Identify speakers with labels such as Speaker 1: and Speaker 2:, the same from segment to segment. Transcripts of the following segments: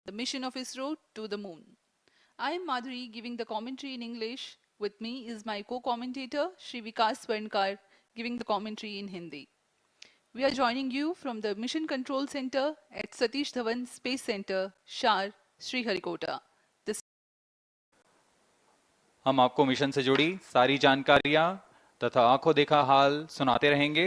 Speaker 1: the mission of ISRO to the moon. I am Madhuri giving the commentary in English. With me is my co-commentator Shri Vikas Swarnkar giving the commentary in Hindi. We are joining you from the Mission Control Center at Satish Dhawan Space Center, SHAR, Sriharikota.
Speaker 2: हम आपको mission से जुड़ी सारी जानकारियां तथा आंखों देखा हाल सुनाते रहेंगे।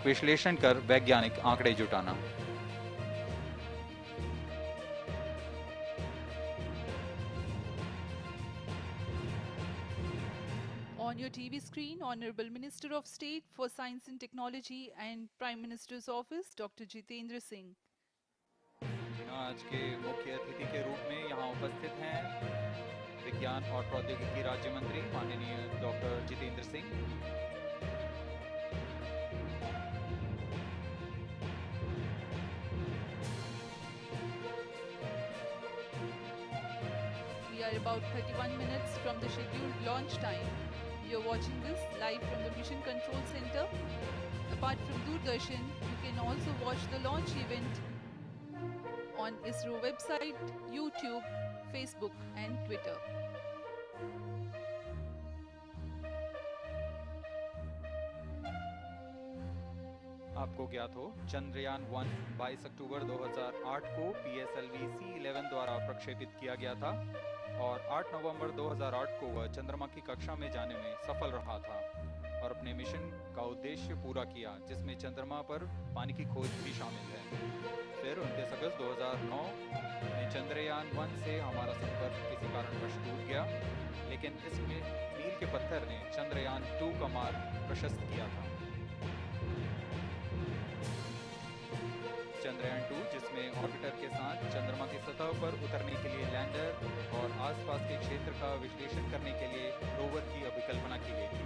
Speaker 2: विश्लेषण कर वैज्ञानिक आंकड़े जुटाना।
Speaker 1: On your TV screen, Honorable Minister of State for Science and Technology and Prime Minister's Office, Dr. Jitendra Singh.
Speaker 2: आज के मुख्य अतिथि के रूप में यहाँ उपस्थित हैं विज्ञान और प्रौद्योगिकी राज्य मंत्री माननीय doctor Jitendra Singh.
Speaker 1: About 31 minutes from the scheduled launch time. You're watching this live from the Mission Control Center. Apart from Doordarshan, you can also watch the launch event on ISRO website, YouTube, Facebook and Twitter.
Speaker 2: आपको ज्ञात हो चंद्रयान 1 22 अक्टूबर 2008 को PSLV-C11 द्वारा प्रक्षेपित किया गया था और 8 नवंबर 2008 को वह चंद्रमा की कक्षा में जाने में सफल रहा था और अपने मिशन का उद्देश्य पूरा किया, जिसमें चंद्रमा पर पानी की खोज भी शामिल है। फिर 29 अगस्त 2009 में चंद्रयान 1 से हमारा संपर्क किसी कारणवश टूट गया, लेकिन इसमें मील के पत्थर ने चंद्रयान 2 का मार्ग प्रशस्त किया था। चंद्रयान 2, जिसमें ऑर्बिटर के साथ चंद्रमा की सतह पर उतरने के लिए लैंडर और आसपास के क्षेत्र का विश्लेषण करने के लिए रोवर की अभिकल्पना की गई थी।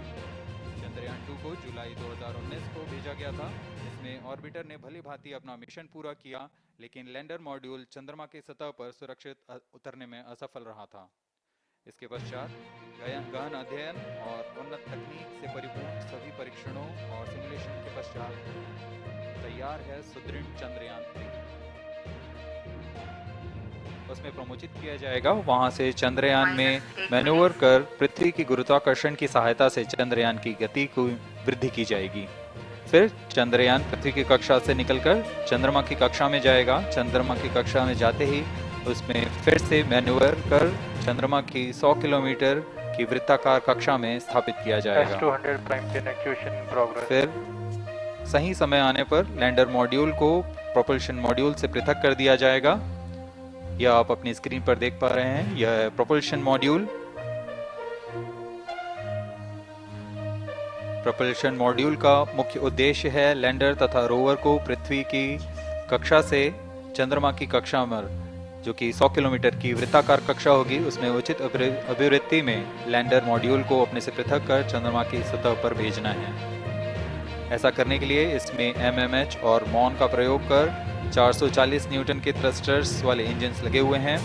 Speaker 2: चंद्रयान 2 को जुलाई 2019 को भेजा गया था। इसमें ऑर्बिटर ने भली भांति अपना मिशन पूरा किया, लेकिन लैंडर मॉड्यूल चंद्रमा की सतह पर सुरक्षित उतरने में असफल रहा था। इसके पश्चात गहन अध्ययन और उन्नत तकनीक से परिपूर्ण सभी परीक्षणों और सिमुलेशन के पश्चात तैयार है सुदृढ़ चंद्रयान 3। उसमें प्रमोचित किया जाएगा। वहां से चंद्रयान में मैन्यूवर कर पृथ्वी की गुरुत्वाकर्षण की सहायता से चंद्रयान की गति को वृद्धि की जाएगी। फिर चंद्रयान पृथ्वी की कक्षा से निकलकर चंद्रमा की कक्षा में जाएगा। चंद्रमा की कक्षा में जाते ही उसमें फिर से मैन्यूवर कर चंद्रमा की 100 किलोमीटर की वृत्ताकार कक्षा में स्थापित किया जाएगा। फिर सही समय आने पर लैंडर मॉड्यूल को प्रोपल्शन मॉड्यूल से पृथक कर दिया जाएगा। यह आप अपनी स्क्रीन पर देख पा रहे हैं, यह है प्रोपल्शन मॉड्यूल। प्रोपल्शन मॉड्यूल का मुख्य उद्देश्य है लैंडर तथा रोवर को पृथ्वी की कक्षा से चंद्रमा की कक्षा में, जो कि 100 किलोमीटर की वृत्ताकार कक्षा होगी, उसमें उचित अभिवृत्ति में लैंडर मॉड्यूल को अपने से पृथक कर चंद्रमा की सतह पर भेजना है। ऐसा करने के लिए इसमें MMH और मॉन का प्रयोग कर 440 न्यूटन के थ्रस्टर्स वाले इंजन्स लगे हुए हैं।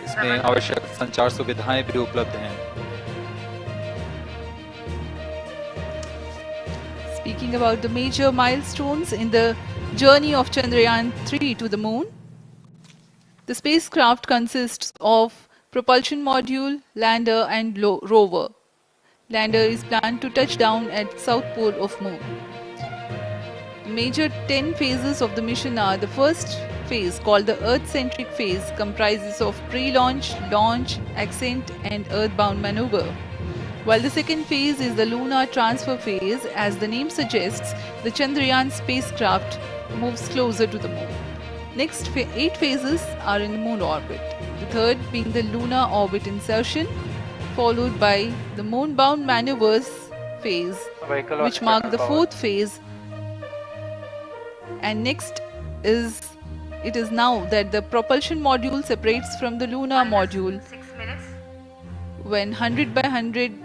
Speaker 2: इसमें आवश्यक संचार सुविधाएं भी उपलब्ध हैं।
Speaker 1: Speaking about the major milestones in the journey of Chandrayaan-3 to the moon, the spacecraft consists of propulsion module, lander and rover. Lander is planned to touch down at south pole of moon. The major 10 phases of the mission are: the first phase, called the Earth-centric phase, comprises of pre-launch, launch, ascent and earthbound maneuver. While the second phase is the lunar transfer phase, as the name suggests, the Chandrayaan spacecraft moves closer to the moon. Next 8 phases are in the moon orbit. The third being the lunar orbit insertion, followed by the moon-bound maneuvers phase, which mark the fourth phase. And next is it is now that the propulsion module separates from the lunar module when 100 by 100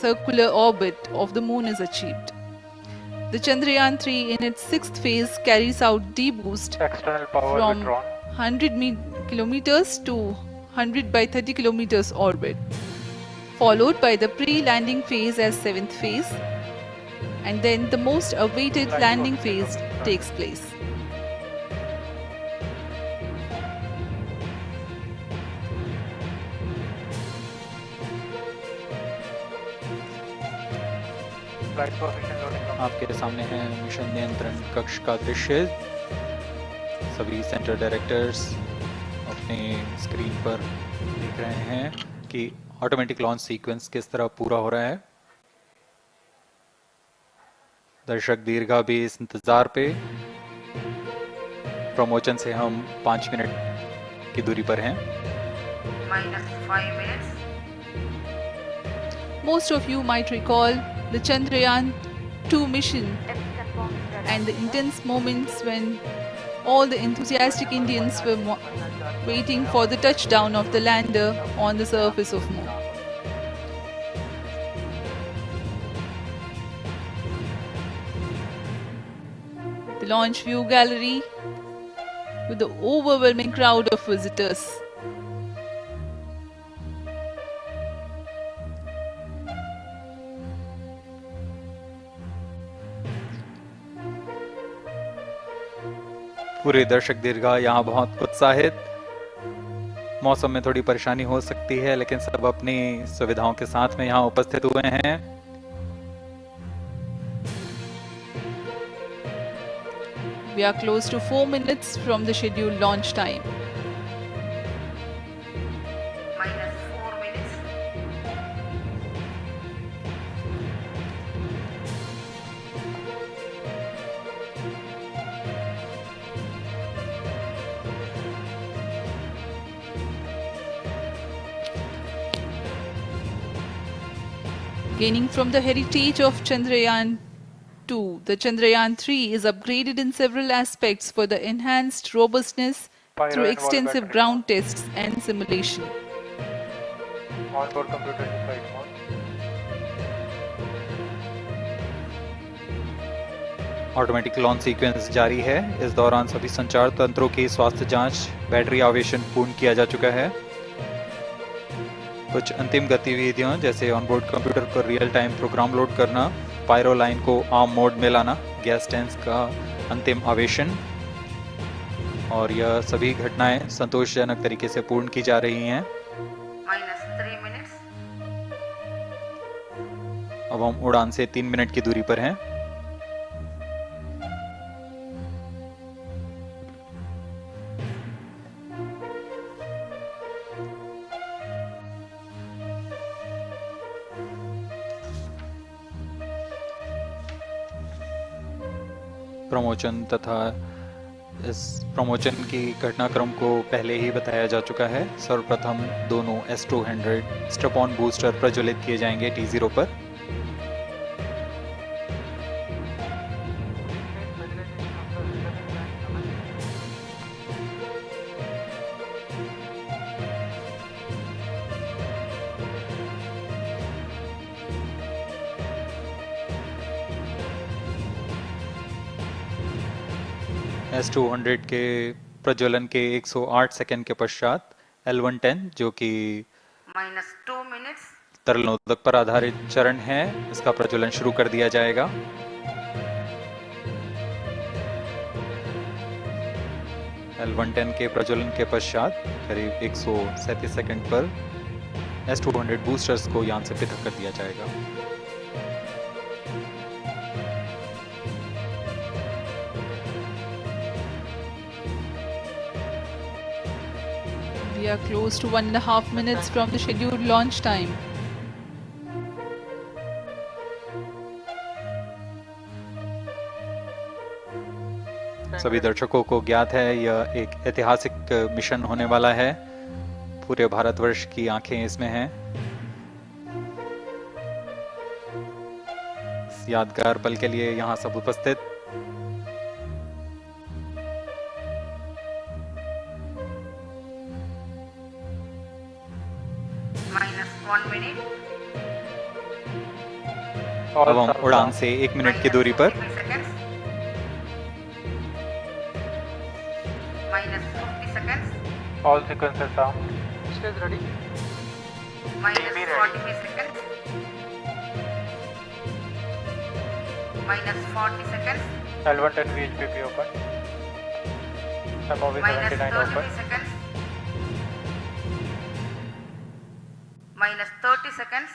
Speaker 1: circular orbit of the moon is achieved. The Chandrayaan-3 in its 6th phase carries out D-boost from 100 kilometers to 100 by 30 kilometers orbit, followed by the pre-landing phase as 7th phase, and then the most awaited landing phase takes place.
Speaker 2: आपके सामने है mission नियंत्रण कक्ष का दृश्य। सभी centre directors अपने screen पर देख रहे हैं कि ऑटोमेटिक लॉन्च सीक्वेंस किस तरह पूरा हो रहा है। दर्शक दीर्घा भी इस इंतजार पे। प्रमोशन से हम 5 मिनट की दूरी पर हैं।
Speaker 3: -5 minutes.
Speaker 1: Most of you might recall the Chandrayaan-2 mission and the intense moments when all the enthusiastic Indians were waiting for the touchdown of the lander on the surface of Moon. The launch view gallery with the overwhelming crowd of visitors.
Speaker 2: पूरे दर्शक दीर्घा यहाँ बहुत उत्साहित। मौसम में थोड़ी परेशानी हो सकती है, लेकिन सब अपनी सुविधाओं के साथ में यहाँ उपस्थित हुए हैं।
Speaker 1: We are close to 4 minutes from the scheduled launch time.
Speaker 3: -4 minutes.
Speaker 1: Gaining from the heritage of Chandrayaan-2, the Chandrayaan-3 is upgraded in several aspects for the enhanced robustness through extensive ground tests and simulation.
Speaker 4: Onboard computer in flight mode.
Speaker 2: Automatic launch sequence जारी है। इस दौरान सभी संचार तंत्रों की स्वास्थ्य जांच, बैटरी आवेशन पूर्ण किया जा चुका है। कुछ अंतिम गतिविधियां जैसे ऑनबोर्ड कंप्यूटर पर रियल टाइम प्रोग्राम लोड करना, पायरो लाइन को आर्म मोड में लाना, गैस टैंक्स का अंतिम आवेशन, और यह सभी घटनाएं संतोषजनक तरीके से पूर्ण की जा रही हैं।
Speaker 3: -3 minutes.
Speaker 2: अब हम उड़ान से 3 मिनट की दूरी पर हैं। प्रमोशन तथा इस प्रमोशन की घटनाक्रम को पहले ही बताया जा चुका है। सर्वप्रथम दोनों S200 स्ट्रैप-ऑन बूस्टर प्रज्वलित किए जाएंगे T0 पर। S200 के प्रज्वलन के 108 सेकंड के पश्चात L110 जो कि
Speaker 3: -2 minutes.
Speaker 2: तरल नोदक पर आधारित चरण है, इसका प्रज्वलन शुरू कर दिया जाएगा। L110 के प्रज्वलन के पश्चात करीब 137 सेकंड पर S200 बूस्टर्स को यान से पृथक कर दिया जाएगा।
Speaker 1: We are close to 1.5 minutes from the scheduled launch time.
Speaker 2: सभी दर्शकों को ज्ञात है यह एक ऐतिहासिक मिशन होने वाला है। पूरे भारतवर्ष की आंखें इसमें हैं। इस यादगार पल के लिए यहाँ सब उपस्थित।
Speaker 3: -1 minute.
Speaker 2: अब हम उड़ान से 1 मिनट की दूरी पर
Speaker 3: -50 seconds.
Speaker 4: All sequences down.
Speaker 5: Stage ready.
Speaker 3: -45 seconds. -40 seconds.
Speaker 4: L110 VHPP open. MOV 79
Speaker 3: -33
Speaker 4: open.
Speaker 3: seconds. -30 seconds.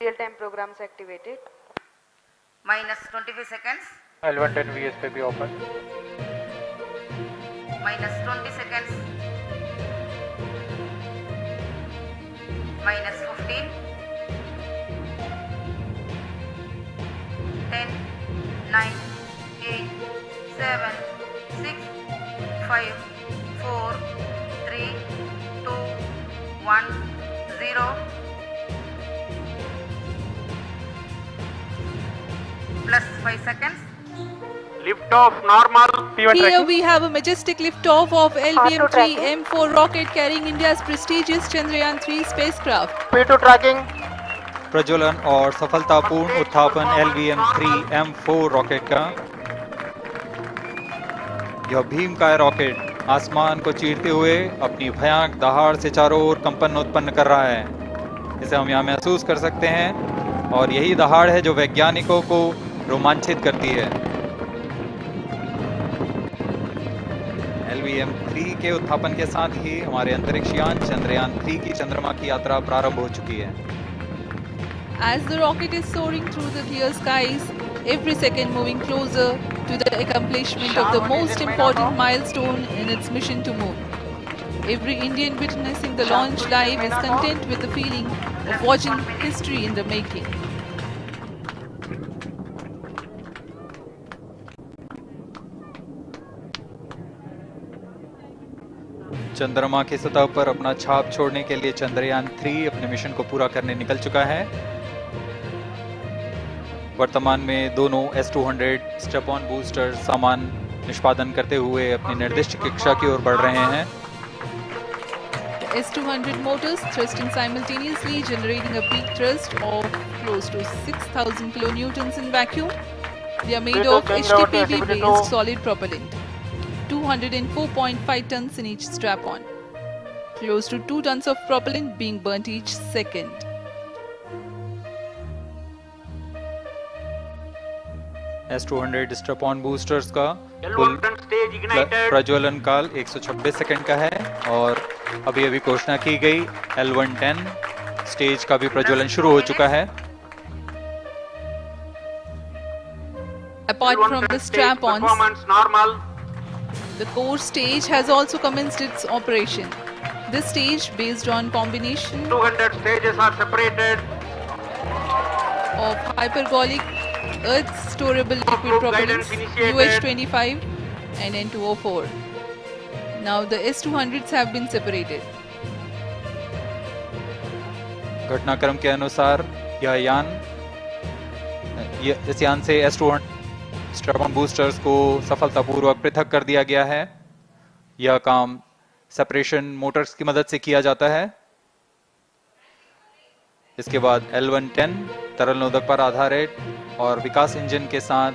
Speaker 5: Real-time programs activated.
Speaker 3: -25 seconds.
Speaker 4: L110 VSPP open.
Speaker 3: -20 seconds. -15. 10, 9, 8, 7, 6, 5, 4, 3, 2, 1, 0. Plus 5 seconds.
Speaker 5: Lift off normal.
Speaker 4: P1
Speaker 1: Here
Speaker 4: tracking.
Speaker 1: we have a majestic liftoff of LVM3-M4 rocket carrying India's prestigious Chandrayaan-3 spacecraft.
Speaker 5: P2 tracking.
Speaker 2: प्रज्वलन और सफलतापूर्ण उत्थापन LVM3-M4 rocket का। यह भीमकाय rocket आसमान को चीरते हुए अपनी भयानक दहाड़ से चारों ओर कंपन उत्पन्न कर रहा है। इसे हम यहाँ महसूस कर सकते हैं और यही दहाड़ है जो वैज्ञानिकों को रोमांचित करती है। LVM3 के उत्थापन के साथ ही हमारे अंतरिक्ष यान चंद्रयान-3 की चंद्रमा की यात्रा प्रारंभ हो चुकी है।
Speaker 1: As the rocket is soaring through the clear skies, every second moving closer to the accomplishment of the most important milestone in its mission to moon. Every Indian witnessing the launch live is content with the feeling of watching history in the making.
Speaker 2: चंद्रमा की सतह पर अपना छाप छोड़ने के लिए चंद्रयान-3 अपने मिशन को पूरा करने निकल चुका है। वर्तमान में दोनों S200 स्टेप ऑन बूस्टर सामान निष्पादन करते हुए अपनी निर्दिष्ट कक्षा की ओर बढ़ रहे हैं।
Speaker 1: The S200 motors thrusting simultaneously, generating a peak thrust of close to 6,000 kilonewtons in vacuum. They are made of HTPB-based solid propellant. 204.5 tons in each strap-on. Close to 2 tons of propellant being burnt each second.
Speaker 2: S200 step on boosters का कुल प्रज्वलन काल 126 second का है और अभी अभी घोषणा की गई L110 स्टेज का भी प्रज्वलन शुरू हो चुका है।
Speaker 1: Apart from the strap-ons,
Speaker 5: Performance normal.
Speaker 1: the core stage has also commenced its operation. This stage, based on combination
Speaker 5: 200 stages are separated.
Speaker 1: of hypergolic earth storable liquid propellants UH-25 and N2O4. Now the S200s have been separated.
Speaker 2: घटनाक्रम के अनुसार इस यान से S200 strap on boosters को सफलतापूर्वक पृथक कर दिया गया है। यह काम सेपरेशन मोटर्स की मदद से किया जाता है। इसके बाद L110 तरल नोदक पर आधारित और विकास इंजन के साथ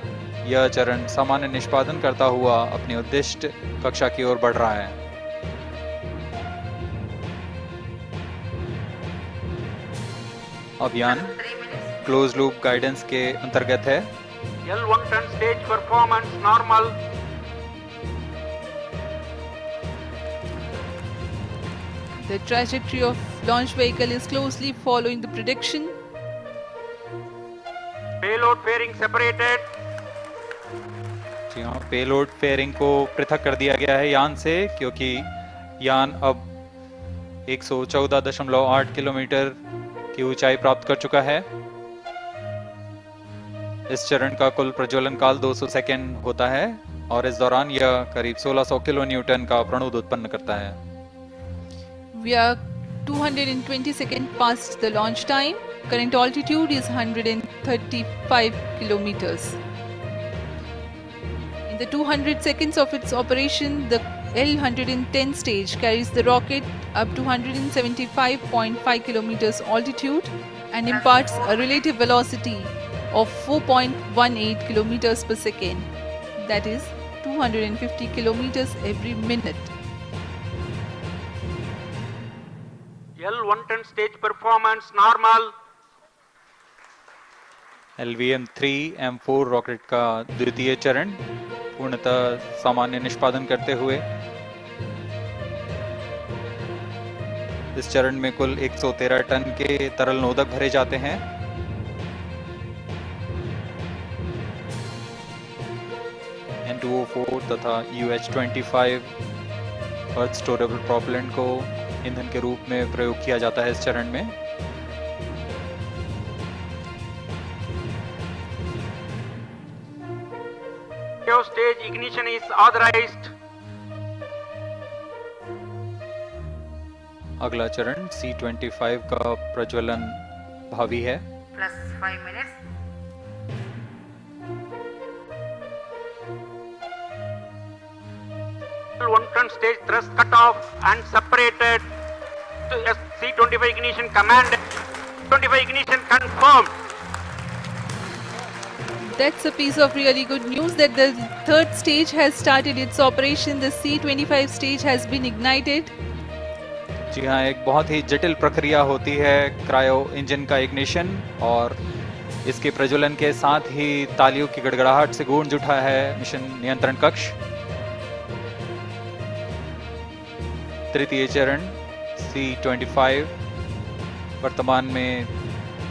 Speaker 2: यह चरण सामान्य निष्पादन करता हुआ अपनी उद्दिष्ट कक्षा की ओर बढ़ रहा है। अभियान क्लोज लूप गाइडेंस के अंतर्गत है।
Speaker 5: L110 stage performance normal.
Speaker 1: The trajectory of launch vehicle is closely following the prediction.
Speaker 5: Payload fairing separated.
Speaker 2: जी हाँ, पेलोड फेयरिंग को पृथक कर दिया गया है यान से, क्योंकि यान अब 114.8 किलोमीटर की ऊंचाई प्राप्त कर चुका है। इस चरण का कुल प्रज्वलन काल 200 सेकेंड होता है। और इस दौरान यह करीब 1600 किलो न्यूटन का प्रणोद उत्पन्न करता है।
Speaker 1: We are 220 seconds past the launch time. Current altitude is 135 kilometers. In the 200 seconds of its operation, the L-110 stage carries the rocket up to 175.5 kilometers altitude and imparts a relative velocity of 4.18 kilometers per second. That is 250 kilometers every minute.
Speaker 5: L110 stage performance normal.
Speaker 2: LVM3-M4 rocket का द्वितीय चरण पूर्णतः सामान्य निष्पादन करते हुए इस चरण में कुल 113 टन के तरल नोदक भरे जाते हैं। N2O4 तथा UH-25 अर्थ स्टोरेबल प्रोपेलेंट को ईंधन के रूप में प्रयोग किया जाता है इस चरण में।
Speaker 5: Stage ignition is authorized.
Speaker 2: अगला चरण C25 का प्रज्वलन भावी है।
Speaker 3: Plus 5 minutes.
Speaker 5: L110 stage thrust cut off and separated. C25 ignition commanded. 25 ignition confirmed.
Speaker 1: That's a piece of really good news that the third stage has started its operation. The C25 stage has been ignited.
Speaker 2: जी हाँ, एक बहुत ही जटिल प्रक्रिया होती है cryo engine का ignition और इसके प्रज्वलन के साथ ही तालियों की गड़गड़ाहट से गूंज उठा है मिशन नियंत्रण कक्ष। तृतीय चरण C25 वर्तमान में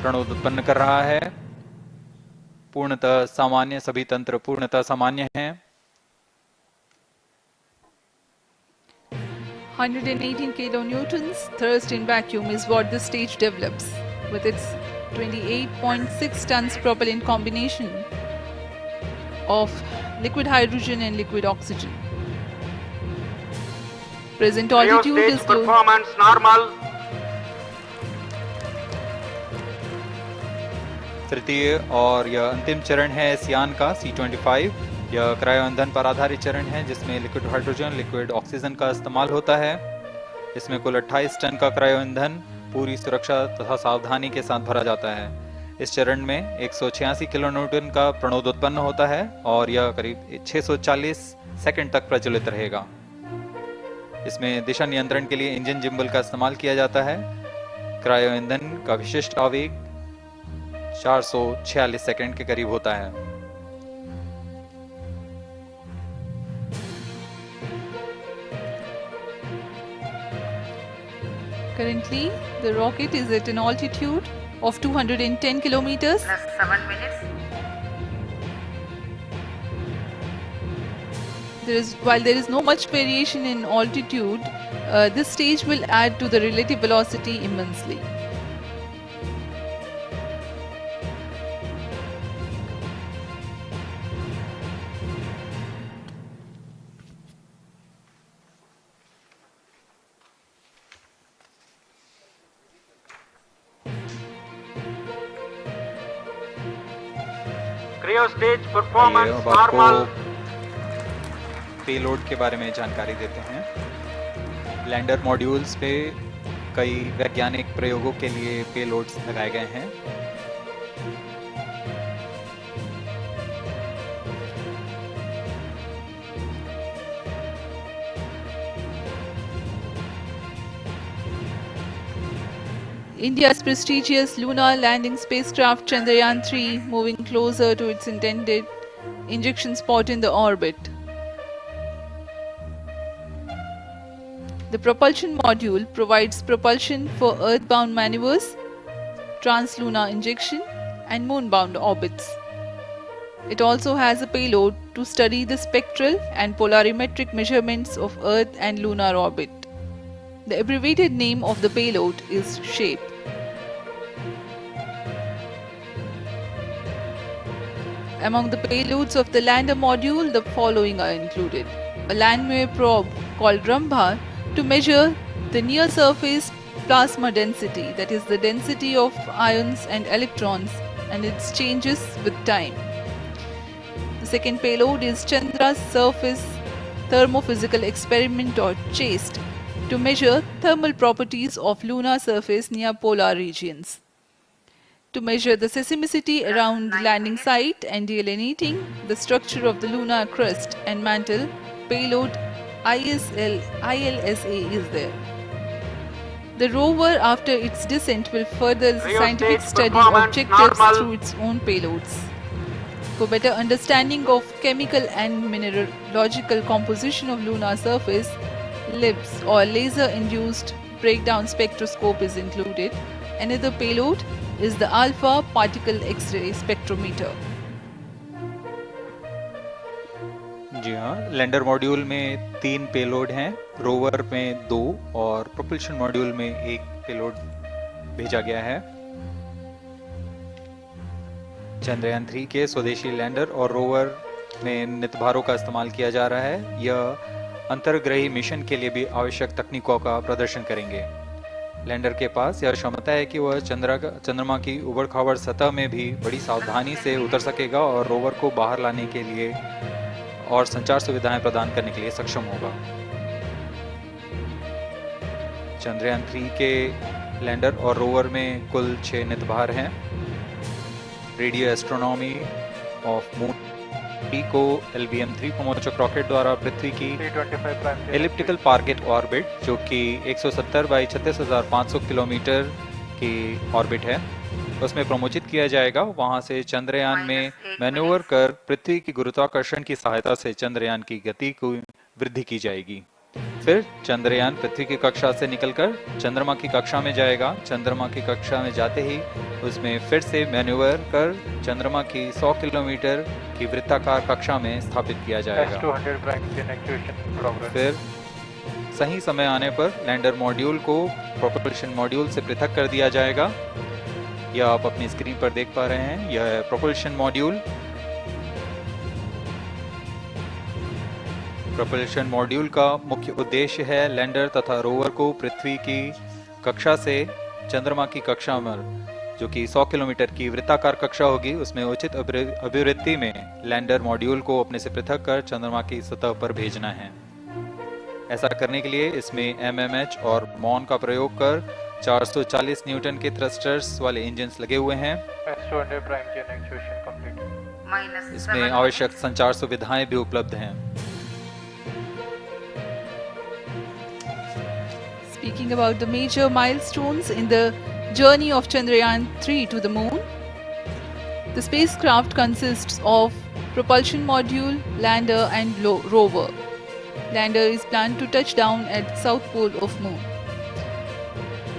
Speaker 2: प्रणोद उत्पन्न कर रहा है। पूर्णतः सामान्य, सभी तंत्र पूर्णतः सामान्य हैं।
Speaker 1: 118 kilonewtons thrust in vacuum is what the stage develops with its 28.6 tons propellant combination of liquid hydrogen and liquid oxygen. Present altitude
Speaker 5: Stage
Speaker 1: is close.
Speaker 5: performance normal.
Speaker 2: तृतीय और यह अंतिम चरण है इस यान का C25। यह क्रायो ईंधन पर आधारित चरण है जिसमें लिक्विड हाइड्रोजन, लिक्विड ऑक्सीजन का इस्तेमाल होता है। इसमें कुल 28 टन का क्रायो ईंधन पूरी सुरक्षा तथा सावधानी के साथ भरा जाता है। इस चरण में 186 किलो न्यूटन का प्रणोद उत्पन्न होता है और यह करीब 640 सेकंड तक प्रज्वलित रहेगा। इसमें दिशा नियंत्रण के लिए इंजन जिम्बल का इस्तेमाल किया जाता है। क्रायो ईंधन का विशिष्ट आवेग 446 सेकंड के करीब होता है।
Speaker 1: Currently, the rocket is at an altitude of 210 kilometers.
Speaker 3: Plus 7 minutes.
Speaker 1: While there is no much variation in altitude, this stage will add to the relative velocity immensely.
Speaker 5: Cryo stage performance
Speaker 2: आइए अब आपको
Speaker 5: normal.
Speaker 2: Payload के बारे में जानकारी देते हैं। Lander modules पे कई वैज्ञानिक प्रयोगों के लिए पेलोड्स लगाए गए हैं।
Speaker 1: India's prestigious lunar landing spacecraft Chandrayaan-3 moving closer to its intended injection spot in the orbit. The propulsion module provides propulsion for earthbound maneuvers, translunar injection, and moonbound orbits. It also has a payload to study the spectral and polarimetric measurements of Earth and lunar orbit. The abbreviated name of the payload is SHAPE. Among the payloads of the lander module, the following are included: a landwehr probe called Rambha to measure the near-surface plasma density, that is the density of ions and electrons, and its changes with time. The second payload is Chandra's Surface Thermophysical Experiment or CHAST to measure thermal properties of lunar surface near polar regions. To measure the seismicity around the landing site and delineating the structure of the lunar crust and mantle, payload ILSA is there. The rover, after its descent, will further the scientific study objectives through its own payloads. For better understanding of chemical and mineralogical composition of lunar surface, LIBS or laser-induced breakdown spectroscope is included. Another payload is the alpha particle X-ray spectrometer.
Speaker 2: जी हाँ, lander module में 3 payload हैं, rover में 2 और propulsion module में 1 payload भेजा गया है। चंद्रयान 3 के स्वदेशी लैंडर और रोवर में नितभारों का इस्तेमाल किया जा रहा है। यह अंतर्ग्रही मिशन के लिए भी आवश्यक तकनीकों का प्रदर्शन करेंगे। लैंडर के पास यह क्षमता है कि वह चंद्रमा की उबड़-खाबड़ सतह में भी बड़ी सावधानी से उतर सकेगा और रोवर को बाहर लाने के लिए और संचार सुविधाएं प्रदान करने के लिए सक्षम होगा। चंद्रयान 3 के लैंडर और रोवर में कुल 6 नितभार हैं। रेडियो एस्ट्रोनॉमी ऑफ मून को LVM3 मोचक रॉकेट द्वारा पृथ्वी की एलिप्टिकल टारगेट ऑर्बिट, जो कि 170 बाई 36,500 किलोमीटर की ऑर्बिट है, उसमें प्रमोचित किया जाएगा। वहां से चंद्रयान में मैन्यूवर कर पृथ्वी की गुरुत्वाकर्षण की सहायता से चंद्रयान की गति को वृद्धि की जाएगी। फिर चंद्रयान पृथ्वी की कक्षा से निकलकर चंद्रमा की कक्षा में जाएगा। चंद्रमा की कक्षा में जाते ही उसमें फिर से मैन्यूवर कर चंद्रमा की 100 किलोमीटर की वृत्ताकार कक्षा में स्थापित किया जाएगा। फिर सही समय आने पर लैंडर मॉड्यूल को प्रोपल्शन मॉड्यूल से पृथक कर दिया जाएगा। यह आप अपनी स्क्रीन पर देख पा रहे हैं, यह है प्रोपल्शन मॉड्यूल। प्रोपल्शन मॉड्यूल का मुख्य उद्देश्य है लैंडर तथा रोवर को पृथ्वी की कक्षा से चंद्रमा की कक्षा में, जो कि 100 किलोमीटर की वृत्ताकार कक्षा होगी, उसमें उचित अभिवृत्ति में लैंडर मॉड्यूल को अपने से पृथक कर चंद्रमा की सतह पर भेजना है। ऐसा करने के लिए इसमें MMH और मॉन का प्रयोग कर 440 न्यूटन के थ्रस्टर्स वाले इंजन्स लगे हुए हैं। इसमें आवश्यक संचार सुविधाएं भी उपलब्ध हैं।
Speaker 1: Speaking about the major milestones in the journey of Chandrayaan-3 to the moon, the spacecraft consists of propulsion module, lander and rover. Lander is planned to touch down at south pole of moon.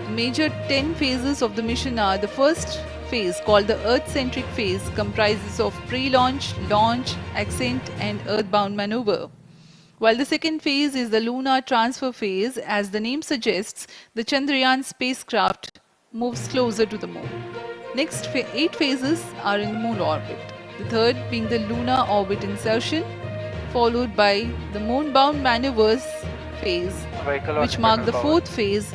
Speaker 1: The major 10 phases of the mission are: the first phase, called the Earth-centric phase, comprises of pre-launch, launch, ascent and earthbound maneuver. While the second phase is the lunar transfer phase, as the name suggests, the Chandrayaan spacecraft moves closer to the moon. Next 8 phases are in the moon orbit. The third being the lunar orbit insertion, followed by the moon-bound maneuvers phase, which mark the fourth phase.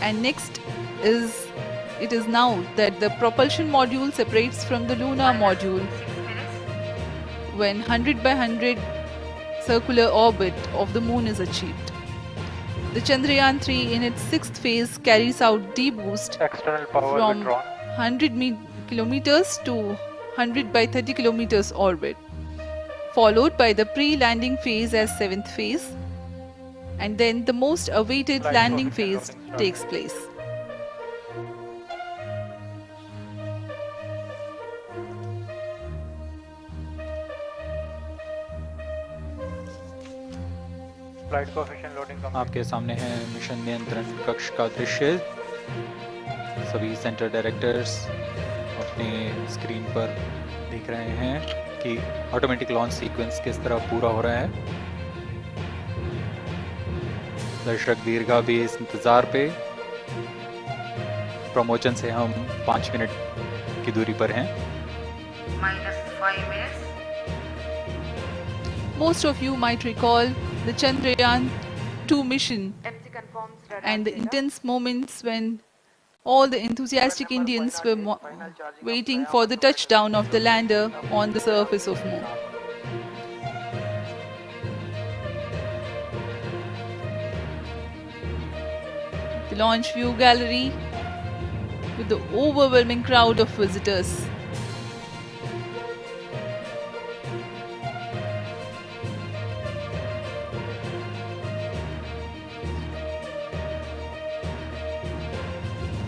Speaker 1: And next it is now that the propulsion module separates from the lunar module when 100 by 100 circular orbit of the moon is achieved. The Chandrayaan-3 in its 6th phase carries out D-boost from 100 kilometers to 100 by 30 kilometers orbit, followed by the pre-landing phase as 7th phase, and then the most awaited landing phase takes place.
Speaker 2: आपके सामने है mission नियंत्रण कक्ष का दृश्य। सभी centre directors अपने screen पर देख रहे हैं कि ऑटोमेटिक लॉन्च सीक्वेंस किस तरह पूरा हो रहा है। दर्शक दीर्घा भी इस इंतजार पे। प्रमोशन से हम 5 मिनट की दूरी पर हैं।
Speaker 3: -5 minutes.
Speaker 1: Most of you might recall the Chandrayaan-2 mission
Speaker 3: MC confirms radar
Speaker 1: and the
Speaker 3: data.
Speaker 1: intense moments when all the enthusiastic Indians were waiting for the touchdown of the lander on the surface of Moon. The launch view gallery with the overwhelming crowd of visitors.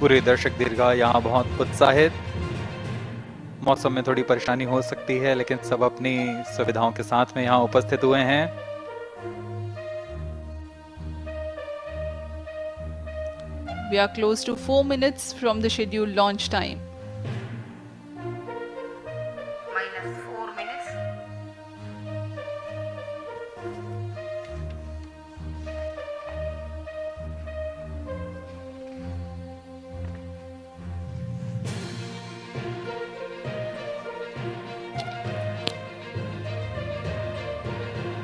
Speaker 2: पूरे दर्शक दीर्घा यहाँ बहुत उत्साहित। मौसम में थोड़ी परेशानी हो सकती है, लेकिन सब अपनी सुविधाओं के साथ में यहाँ उपस्थित हुए हैं।
Speaker 1: We are close to 4 minutes from the scheduled launch time.
Speaker 3: -4 minutes.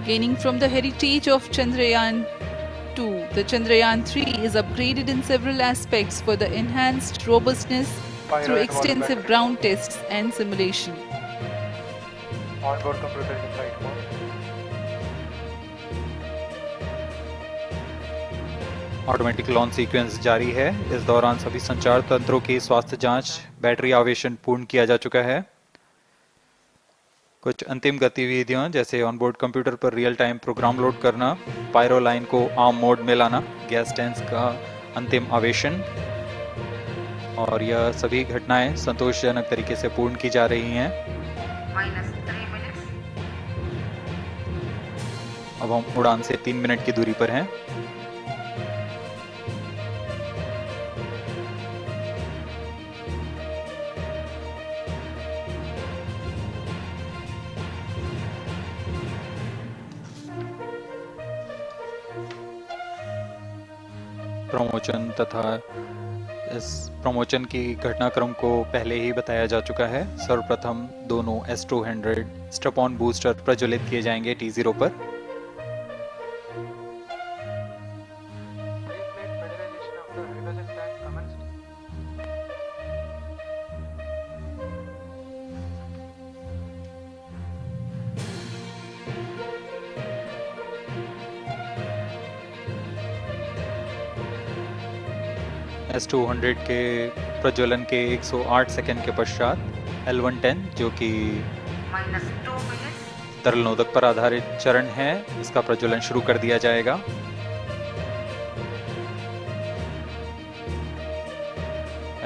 Speaker 1: Gaining from the heritage of Chandrayaan-2, the Chandrayaan-3 is upgraded in several aspects for the enhanced robustness through extensive ground tests and simulation.
Speaker 4: Onboard computer in flight mode.
Speaker 2: Automatic launch sequence जारी है। इस दौरान सभी संचार तंत्रों की स्वास्थ्य जांच, बैटरी आवेशन पूर्ण किया जा चुका है। कुछ अंतिम गतिविधियों जैसे ऑनबोर्ड कंप्यूटर पर रियल टाइम प्रोग्राम लोड करना, पायरो लाइन को आर्म मोड में लाना, गैस टैंक्स का अंतिम आवेशन, और यह सभी घटनाएं संतोषजनक तरीके से पूर्ण की जा रही हैं।
Speaker 3: -3 minutes.
Speaker 2: अब हम उड़ान से 3 मिनट की दूरी पर हैं। प्रमोशन तथा इस प्रमोशन की घटनाक्रम को पहले ही बताया जा चुका है। सर्वप्रथम दोनों S200 स्ट्रैप ऑन बूस्टर प्रज्वलित किए जाएंगे T0 पर।
Speaker 4: Pre-flight pressurization of the hydrogen tank commenced.
Speaker 2: S200 के प्रज्वलन के 108 सेकंड के पश्चात L110 जो कि
Speaker 3: -2 minutes.
Speaker 2: तरल नोदक पर आधारित चरण है, इसका प्रज्वलन शुरू कर दिया जाएगा।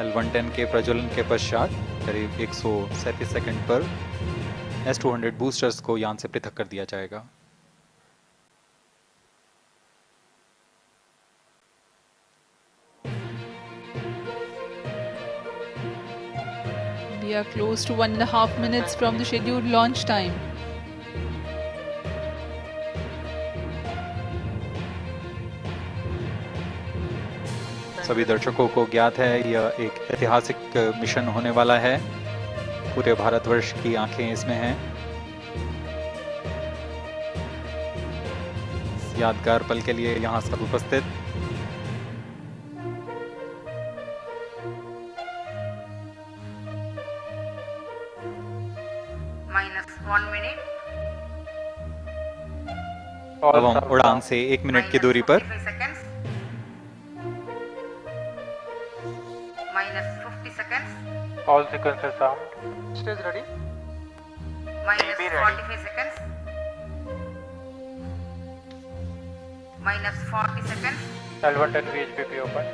Speaker 2: L110 के प्रज्वलन के पश्चात करीब 137 सेकंड पर S200 बूस्टर्स को यान से पृथक कर दिया जाएगा।
Speaker 1: We are close to 1.5 minutes from the scheduled launch time.
Speaker 2: सभी दर्शकों को ज्ञात है यह एक ऐतिहासिक मिशन होने वाला है। पूरे भारतवर्ष की आंखें इसमें हैं। इस यादगार पल के लिए यहाँ सब उपस्थित।
Speaker 3: -1 minute.
Speaker 2: अब हम उड़ान से 1 मिनट की दूरी पर
Speaker 3: -45 seconds. -50 seconds.
Speaker 4: All sequences armed. Stage ready.
Speaker 3: -45 seconds. -40 seconds.
Speaker 4: L110 VHPP open.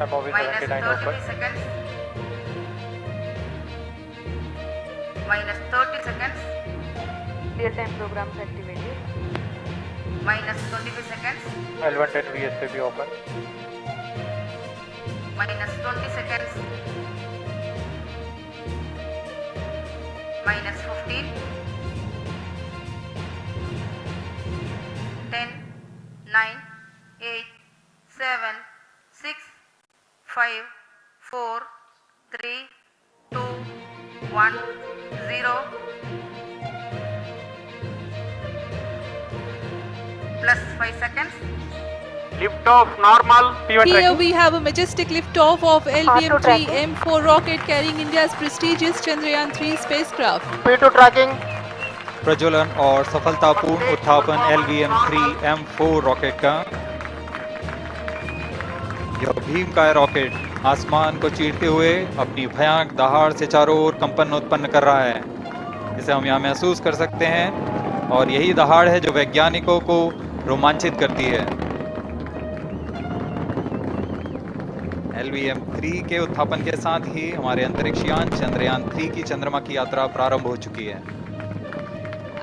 Speaker 4: MOV 79
Speaker 3: -33
Speaker 4: open.
Speaker 3: seconds. -30 seconds. Real-time programs activated. -25 seconds.
Speaker 4: L110 VSPP open.
Speaker 3: -20 seconds. -15. 10, 9, 8, 7, 6, 5, 4, 3, 2, 1 0 plus 5 seconds.
Speaker 5: Lift off normal.
Speaker 1: Here we have a majestic liftoff of LVM3-M4 rocket carrying India's prestigious Chandrayaan-3 spacecraft.
Speaker 4: P2 tracking.
Speaker 2: प्रज्वलन और सफलतापूर्ण उत्थापन LVM3-M4 rocket का। यह भीमकाय rocket आसमान को चीरते हुए अपनी भयानक दहाड़ से चारों ओर कंपन उत्पन्न कर रहा है। इसे हम यहाँ महसूस कर सकते हैं और यही दहाड़ है जो वैज्ञानिकों को रोमांचित करती है। LVM3 के उत्थापन के साथ ही हमारे अंतरिक्ष यान चंद्रयान-3 की चंद्रमा की यात्रा प्रारंभ हो चुकी है।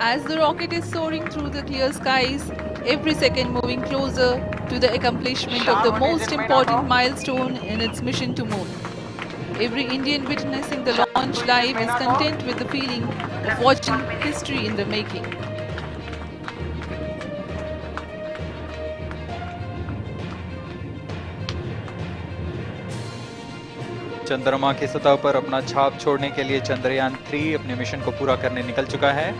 Speaker 1: As the rocket is soaring through the clear skies, every second moving closer to the accomplishment of the most important milestone in its mission to moon. Every Indian witnessing the launch live is content with the feeling of watching history in the making.
Speaker 2: चंद्रमा की सतह पर अपना छाप छोड़ने के लिए चंद्रयान-3 अपने मिशन को पूरा करने निकल चुका है।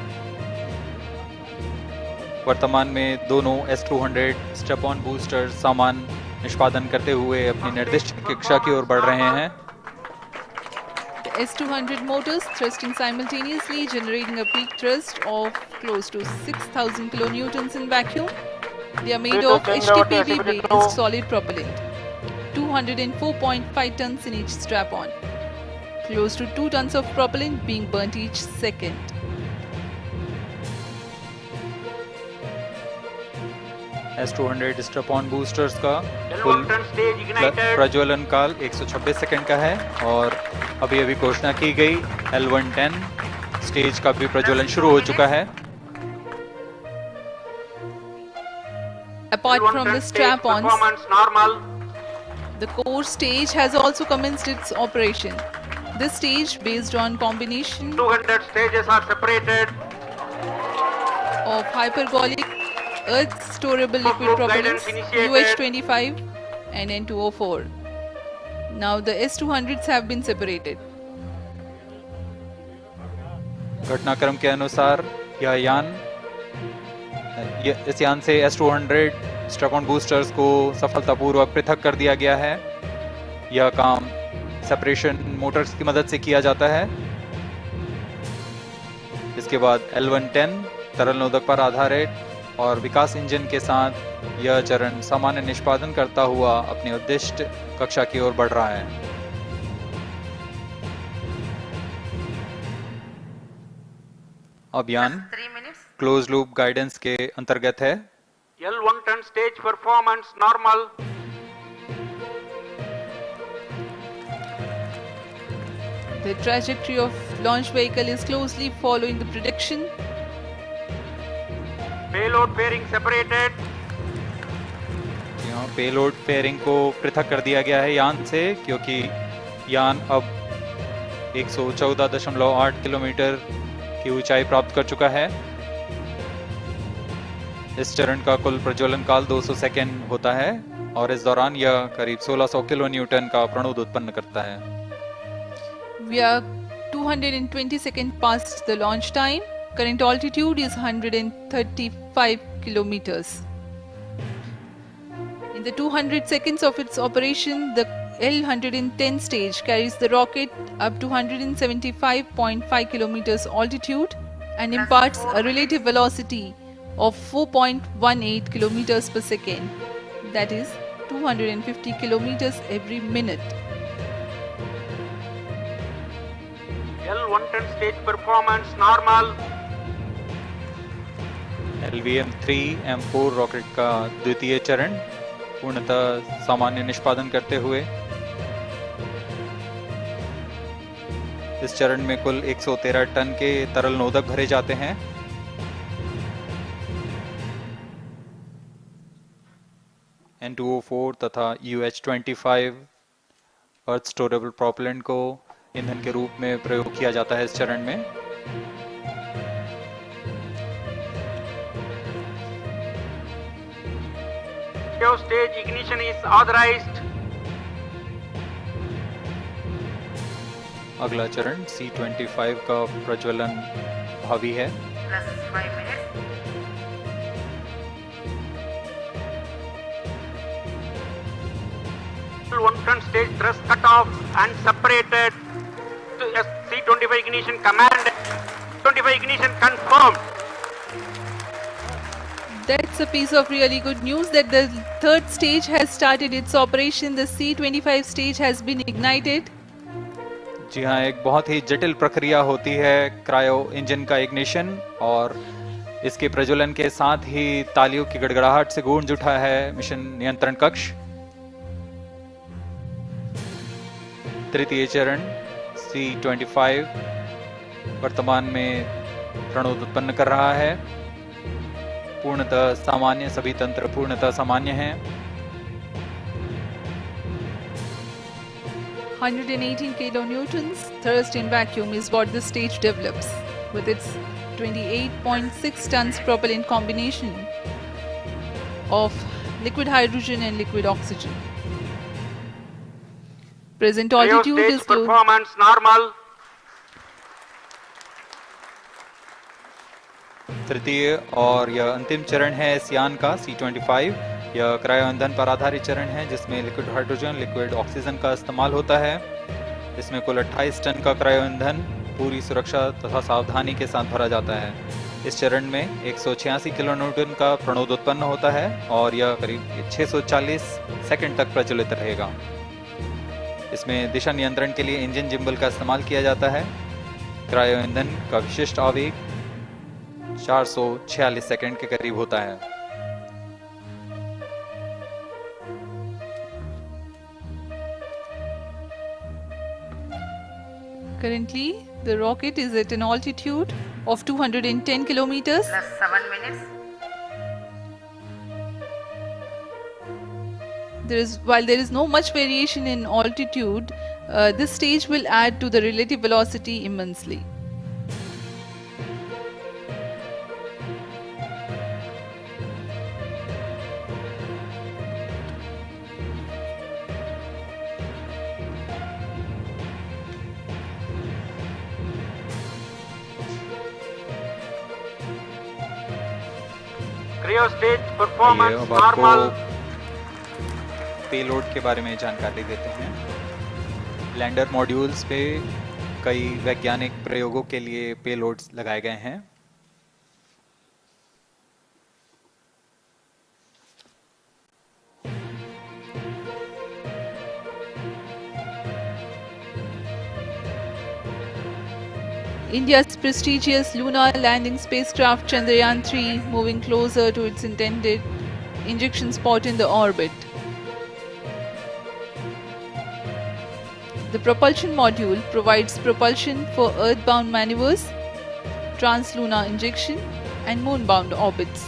Speaker 2: वर्तमान में दोनों S200 स्टेप ऑन बूस्टर सामान निष्पादन करते हुए अपनी निर्दिष्ट कक्षा की ओर बढ़ रहे हैं।
Speaker 1: The S200 motors thrusting simultaneously, generating a peak thrust of close to 6,000 kilonewtons in vacuum. They are made of HTPV-based solid propellant. 204.5 tons in each strap-on. Close to 2 tons of propellant being burnt each second.
Speaker 2: S200 strap-on boosters का कुल प्रज्वलन काल 126 second का है और अभी अभी घोषणा की गई L110 स्टेज का भी प्रज्वलन शुरू हो चुका है।
Speaker 1: Apart from the strap-ons, the core stage has also commenced its operation. This stage, based on combination
Speaker 5: 200 stages are separated.
Speaker 1: of hypergolic earth storable liquid propellants UH25 and N2O4. Now the S200s have been separated.
Speaker 2: घटनाक्रम के अनुसार इस यान से S200 strap-on boosters को सफलतापूर्वक पृथक कर दिया गया है। यह काम सेपरेशन मोटर्स की मदद से किया जाता है। इसके बाद L110 तरल नोदक पर आधारित और विकास इंजन के साथ यह चरण सामान्य निष्पादन करता हुआ अपनी उद्दिष्ट कक्षा की ओर बढ़ रहा है। अभियान क्लोज लूप गाइडेंस के अंतर्गत है।
Speaker 5: L110 stage performance normal.
Speaker 1: The trajectory of launch vehicle is closely following the prediction.
Speaker 5: Payload fairing separated.
Speaker 2: यहाँ पेलोड फेयरिंग को पृथक कर दिया गया है यान से, क्योंकि यान अब 114.8 किलोमीटर की ऊंचाई प्राप्त कर चुका है। इस चरण का कुल प्रज्वलन काल 200 सेकेंड होता है और इस दौरान यह करीब 1600 किलो न्यूटन का प्रणोद उत्पन्न करता है।
Speaker 1: We are 220 seconds past the launch time. Current altitude is 135 kilometers. In the 200 seconds of its operation, the L110 stage carries the rocket up to 175.5 kilometers altitude and imparts a relative velocity of 4.18 kilometers per second, that is 250 kilometers every minute.
Speaker 5: L110 stage performance normal.
Speaker 2: LVM3-M4 rocket का द्वितीय चरण पूर्णतः सामान्य निष्पादन करते हुए इस चरण में कुल 113 टन के तरल नोदक भरे जाते हैं। N2O4 तथा UH25 अर्थ स्टोरेबल प्रोपेलेंट को ईंधन के रूप में प्रयोग किया जाता है इस चरण में।
Speaker 5: Stage ignition is authorized.
Speaker 2: अगला चरण C25 का प्रज्वलन भावी है।
Speaker 3: plus 5 minutes.
Speaker 5: One ton stage thrust cut off and separated to C25 ignition command. 25 ignition confirmed.
Speaker 1: That's a piece of really good news that the third stage has started its operation. The C25 stage has been ignited.
Speaker 2: जी हाँ, एक बहुत ही जटिल प्रक्रिया होती है cryo engine का ignition, और इसके प्रज्वलन के साथ ही तालियों की गड़गड़ाहट से गूंज उठा है मिशन नियंत्रण कक्ष। तृतीय चरण C25 वर्तमान में प्रणोद उत्पन्न कर रहा है। पूर्णतः सामान्य, सभी तंत्र पूर्णतः सामान्य हैं।
Speaker 1: 118 kilonewtons thrust in vacuum is what this stage develops with its 28.6 tons propellant combination of liquid hydrogen and liquid oxygen. Present altitude
Speaker 5: Stage
Speaker 1: is close.
Speaker 5: performance normal.
Speaker 2: तृतीय और यह अंतिम चरण है इस यान का C25। यह क्रायो ईंधन पर आधारित चरण है जिसमें लिक्विड हाइड्रोजन, लिक्विड ऑक्सीजन का इस्तेमाल होता है। इसमें कुल 28 टन का क्रायो ईंधन पूरी सुरक्षा तथा सावधानी के साथ भरा जाता है। इस चरण में 186 किलोन्यूटन का प्रणोद उत्पन्न होता है और यह करीब 640 सेकंड तक प्रज्वलित रहेगा। इसमें दिशा नियंत्रण के लिए इंजन जिम्बल का इस्तेमाल किया जाता है। क्रायो ईंधन का विशिष्ट आवेग 446 सेकंड के करीब होता है।
Speaker 1: Currently, the rocket is at an altitude of 210 kilometers.
Speaker 3: Plus 7 minutes.
Speaker 1: While there is no much variation in altitude, this stage will add to the relative velocity immensely.
Speaker 5: Cryo stage
Speaker 2: आइए
Speaker 5: performance
Speaker 2: अब आपको
Speaker 5: normal.
Speaker 2: Payload के बारे में जानकारी देते हैं। Lander modules पे कई वैज्ञानिक प्रयोगों के लिए पेलोड्स लगाए गए हैं।
Speaker 1: India's prestigious lunar landing spacecraft Chandrayaan-3 moving closer to its intended injection spot in the orbit. The propulsion module provides propulsion for earthbound maneuvers, translunar injection, and moonbound orbits.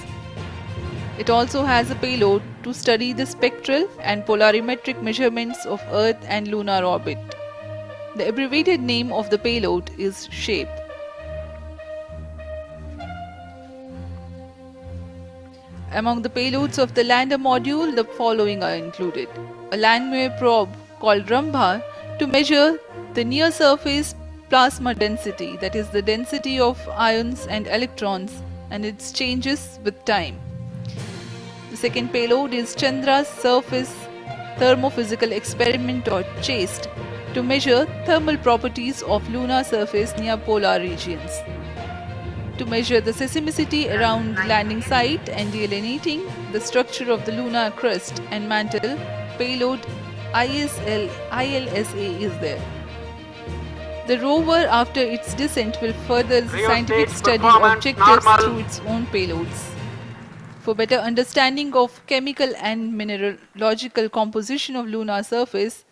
Speaker 1: It also has a payload to study the spectral and polarimetric measurements of Earth and lunar orbit. The abbreviated name of the payload is SHAPE. Among the payloads of the lander module, the following are included. A landwehr probe called Rambha to measure the near surface plasma density, that is the density of ions and electrons, and its changes with time. The second payload is Chandra's surface thermophysical experiment, or CHAST, to measure thermal properties of lunar surface near polar regions. To measure the seismicity around the landing site and delineating the structure of the lunar crust and mantle, payload ILSA is there. The rover, after its descent, will further the
Speaker 5: Cryo
Speaker 1: scientific
Speaker 5: stage
Speaker 1: study
Speaker 5: performance
Speaker 1: objectives
Speaker 5: normal.
Speaker 1: through its own payloads. For better understanding of chemical and mineralogical composition of lunar surface,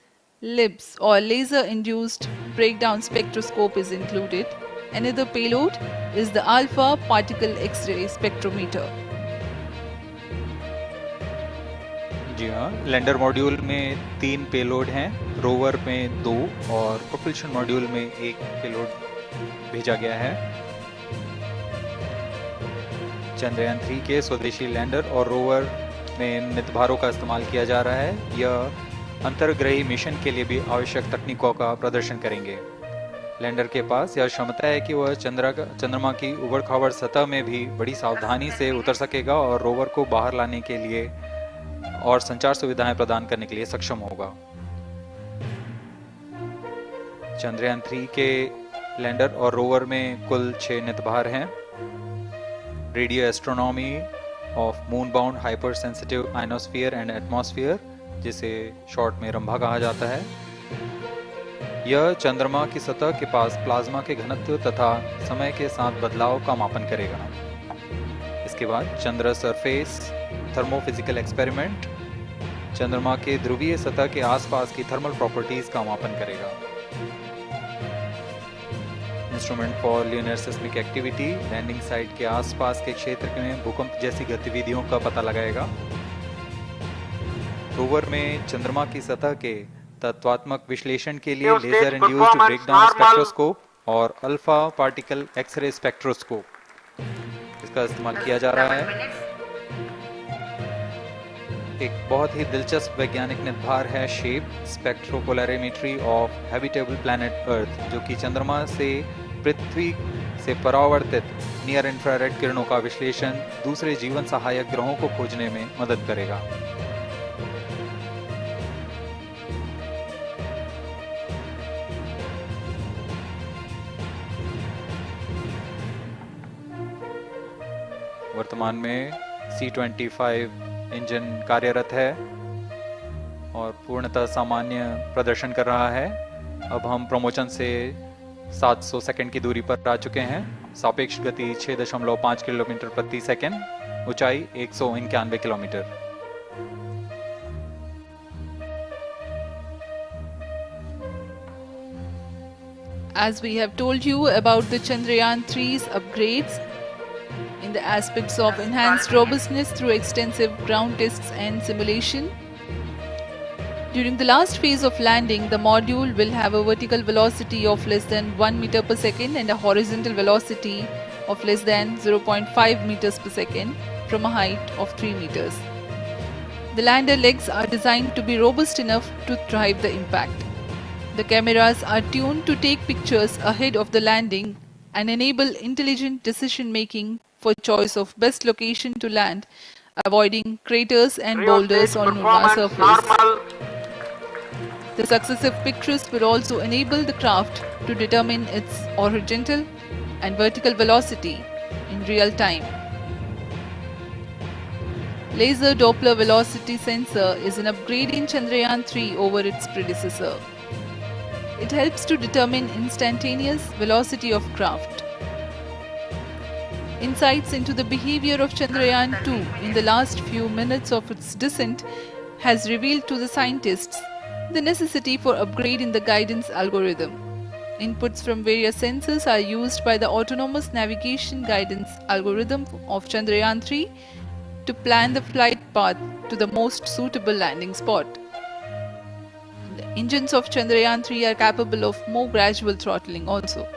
Speaker 1: LIBS, or laser-induced breakdown spectroscope, is included. Another payload is the alpha particle X-ray spectrometer.
Speaker 2: जी हाँ, lander module में 3 payload हैं, rover में 2 और propulsion module में 1 payload भेजा गया है। चंद्रयान 3 के स्वदेशी लैंडर और रोवर में नितभारों का इस्तेमाल किया जा रहा है। यह अंतर्ग्रही मिशन के लिए भी आवश्यक तकनीकों का प्रदर्शन करेंगे। लैंडर के पास यह क्षमता है कि वह चंद्रमा की उबड़-खाबड़ सतह में भी बड़ी सावधानी से उतर सकेगा और रोवर को बाहर लाने के लिए और संचार सुविधाएं प्रदान करने के लिए सक्षम होगा। चंद्रयान 3 के लैंडर और रोवर में कुल 6 नितभार हैं। Radio astronomy of moon bound hyper sensitive ionosphere and atmosphere, जिसे शॉर्ट में रंभा कहा जाता है। यह चंद्रमा की सतह के पास प्लाज्मा के घनत्व तथा समय के साथ बदलाव का मापन करेगा। इसके बाद चंद्र सरफेस थर्मोफिजिकल एक्सपेरिमेंट चंद्रमा के ध्रुवीय सतह के आसपास की थर्मल प्रॉपर्टीज का मापन करेगा। Instrument for lunar seismic activity landing site के आसपास के क्षेत्र में भूकंप जैसी गतिविधियों का पता लगाएगा। रोवर में चंद्रमा की सतह के तत्वात्मक विश्लेषण के लिए लेजर इंड्यूस्ड ब्रेकडाउन स्पेक्ट्रोस्कोप और अल्फा पार्टिकल एक्सरे स्पेक्ट्रोस्कोप इसका इस्तेमाल किया जा रहा है। एक बहुत ही दिलचस्प वैज्ञानिक निर्धार है shape स्पेक्ट्रोपोलैरिमेट्री of habitable planet earth, जो कि चंद्रमा से पृथ्वी से परावर्तित नियर इंफ्रारेड किरणों का विश्लेषण दूसरे जीवन सहायक ग्रहों को खोजने में मदद करेगा। वर्तमान में C-25 इंजन कार्यरत है और पूर्णतः सामान्य प्रदर्शन कर रहा है। अब हम प्रमोशन से 700 सेकंड की दूरी पर आ चुके हैं। सापेक्ष गति 6.5 किलोमीटर प्रति सेकंड, ऊंचाई 191 kilometre.
Speaker 1: As we have told you about the Chandrayaan-3's upgrades in the aspects of enhanced robustness through extensive ground tests and simulation. During the last phase of landing, the module will have a vertical velocity of less than 1 meter per second and a horizontal velocity of less than 0.5 meters per second from a height of 3 meters. The lander legs are designed to be robust enough to thrive the impact. The cameras are tuned to take pictures ahead of the landing and enable intelligent decision making for choice of best location to land, avoiding craters and boulders on lunar surface. The successive pictures will also enable the craft to determine its horizontal and vertical velocity in real time. Laser Doppler velocity sensor is an upgrade in Chandrayaan-3 over its predecessor. It helps to determine instantaneous velocity of craft. Insights into the behavior of Chandrayaan-2 in the last few minutes of its descent has revealed to the scientists the necessity for upgrading the guidance algorithm. Inputs from various sensors are used by the autonomous navigation guidance algorithm of Chandrayaan-3 to plan the flight path to the most suitable landing spot. The engines of Chandrayaan-3 are capable of more gradual throttling also.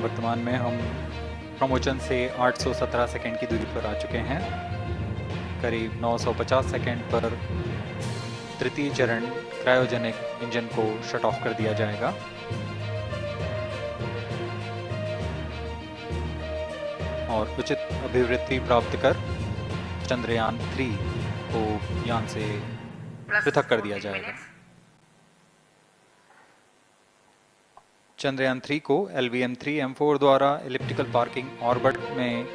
Speaker 2: वर्तमान में हम promotion से 817 second की दूरी पर आ चुके हैं। करीब 950 सेकंड पर तृतीय चरण क्रायोजेनिक इंजन को शट ऑफ कर दिया जाएगा। और उचित अभिवृद्धि प्राप्त कर चंद्रयान 3 को यान से पृथक कर दिया जाएगा। चंद्रयान 3 को LVM3-M4 द्वारा इलिप्टिकल पार्किंग ऑर्बिट में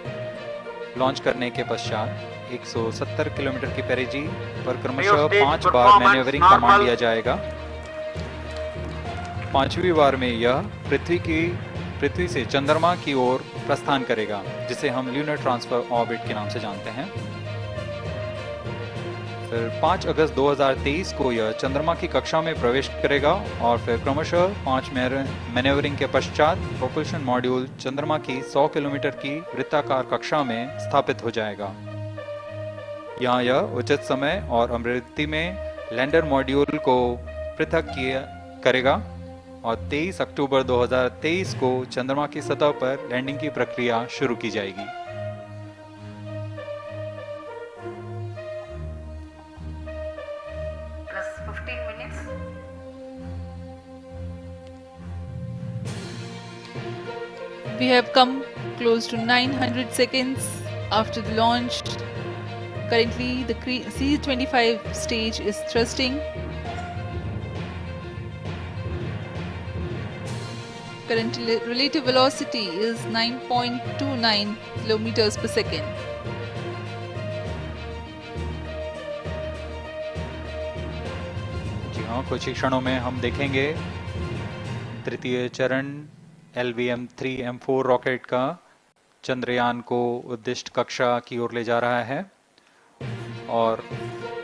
Speaker 2: लॉन्च करने के पश्चात 170 किलोमीटर की पेरिजी पर क्रमशः 5 बार मैन्यूवरिंग कमांड दिया जाएगा। 5वीं बार में यह पृथ्वी से चंद्रमा की ओर प्रस्थान करेगा, जिसे हम ल्यूनर ट्रांसफर ऑर्बिट के नाम से जानते हैं। फिर 5 अगस्त 2023 को यह चंद्रमा की कक्षा में प्रवेश करेगा और फिर क्रमशः 5 मैन्यूवरिंग के पश्चात प्रोपल्शन मॉड्यूल चंद्रमा की 100 किलोमीटर की वृत्ताकार कक्षा में स्थापित हो जाएगा। यहाँ यह उचित समय और आवृत्ति में लैंडर मॉड्यूल को पृथक करेगा और 23 अक्टूबर 2023 को चंद्रमा की सतह पर लैंडिंग की प्रक्रिया शुरू की जाएगी।
Speaker 3: Plus 15 minutes.
Speaker 1: We have come close to 900 seconds after the launch. Currently, the C-25 stage is thrusting. Current relative velocity is 9.29 kilometers per second.
Speaker 2: जी हाँ, कुछ ही क्षणों में हम देखेंगे तृतीय चरण LVM3-M4 रॉकेट का चंद्रयान को उद्दिष्ट कक्षा की ओर ले जा रहा है और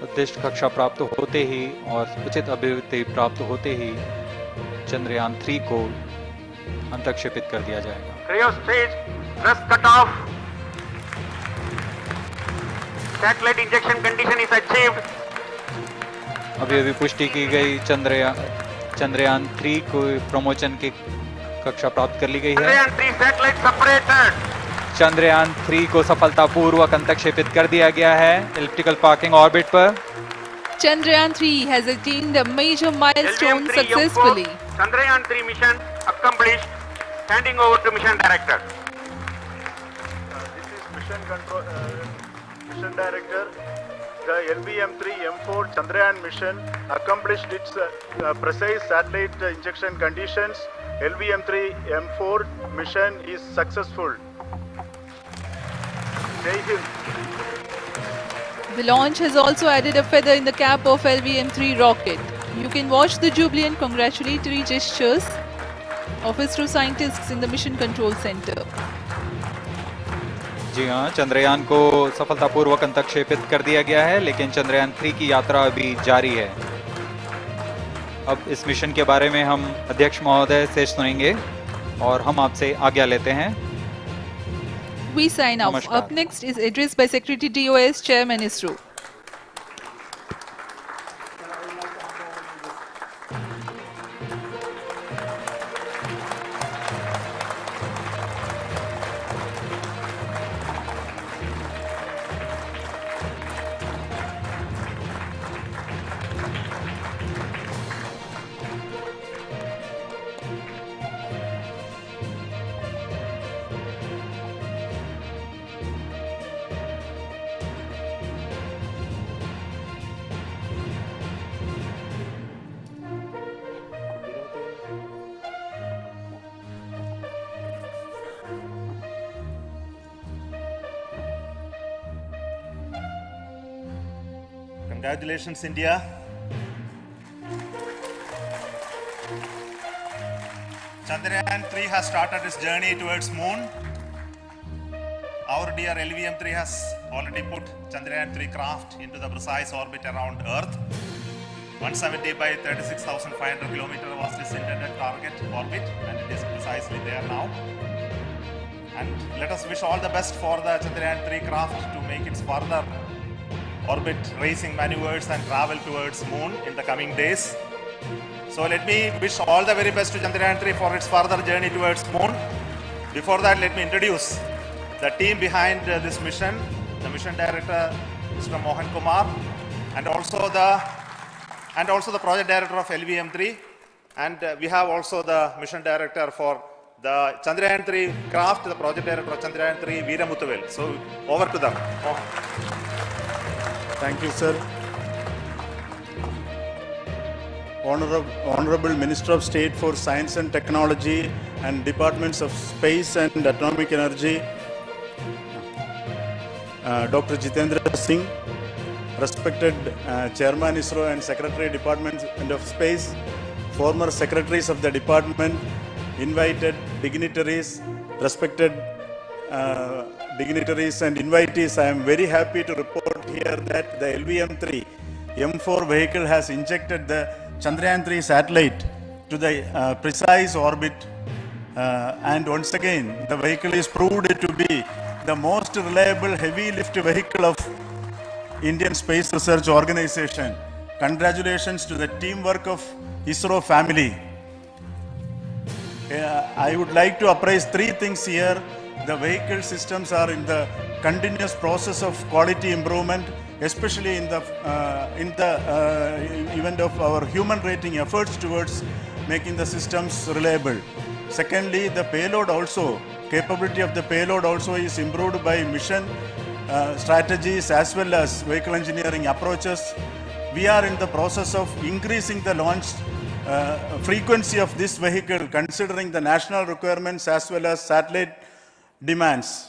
Speaker 2: उद्दिष्ट कक्षा प्राप्त होते ही और उचित अभिवृद्धि प्राप्त होते ही चंद्रयान 3 को अंतक्षेपित कर दिया जाएगा।
Speaker 5: Cryo stage thrust cutoff. Satellite injection condition is achieved.
Speaker 2: अभी पुष्टि की गई चंद्रयान 3 को प्रमोचन की कक्षा प्राप्त कर ली गई है।
Speaker 5: Chandrayaan 3 satellite separated.
Speaker 2: चंद्रयान 3 को सफलतापूर्वक अंतक्षेपित कर दिया गया है इलिप्टिकल पार्किंग ऑर्बिट पर।
Speaker 1: Chandrayaan 3 has attained a major milestone
Speaker 5: LVM3-M4,
Speaker 1: successfully.
Speaker 5: Chandrayaan 3 mission accomplished. Handing over to mission director.
Speaker 6: This is mission director. The LVM3-M4 Chandrayaan mission accomplished its precise satellite injection conditions. LVM3-M4 mission is successful. Jai Hind.
Speaker 1: The launch has also added a feather in the cap of LVM3 rocket. You can watch the jubilant congratulatory gestures of ISRO scientists in the Mission Control Center.
Speaker 2: जी हाँ, चंद्रयान को सफलतापूर्वक अंतक्षेपित कर दिया गया है, लेकिन चंद्रयान 3 की यात्रा अभी जारी है। अब इस मिशन के बारे में हम अध्यक्ष महोदय से सुनेंगे और हम आपसे आज्ञा लेते हैं।
Speaker 1: We sign off.
Speaker 2: नमस्कार।
Speaker 1: Up next is address by Secretary DOS, Chairman ISRO.
Speaker 6: Congratulations, India. Chandrayaan 3 has started its journey towards moon. Our dear LVM3 has already put Chandrayaan 3 craft into the precise orbit around Earth. 170 by 36,500 kilometers was its intended target orbit, and it is precisely there now. And let us wish all the best for the Chandrayaan 3 craft to make its further orbit racing maneuvers and travel towards moon in the coming days. So let me wish all the very best to Chandrayaan 3 for its further journey towards moon. Before that, let me introduce the team behind this mission, the mission director, Mr. Mohan Kumar, and also the project director of LVM3, and we have also the mission director for the Chandrayaan 3 craft, the project director of Chandrayaan 3, Veera Muthuvel. So over to them. Mohan.
Speaker 7: Thank you, sir. Honorable Minister of State for Science and Technology and Departments of Space and Atomic Energy, Dr. Jitendra Singh, respected Chairman ISRO and Secretary Department of Space, former secretaries of the department, invited dignitaries, respected dignitaries and invitees, I am very happy to report here that the LVM3-M4 vehicle has injected the Chandrayaan 3 satellite to the precise orbit, and once again the vehicle is proved to be the most reliable heavy lift vehicle of Indian Space Research Organization. Congratulations to the teamwork of ISRO family. I would like to appraise three things here. The vehicle systems are in the continuous process of quality improvement, especially in the event of our human rating efforts towards making the systems reliable. Secondly, the payload also, capability of the payload also is improved by mission strategies as well as vehicle engineering approaches. We are in the process of increasing the launch frequency of this vehicle considering the national requirements as well as satellite demands.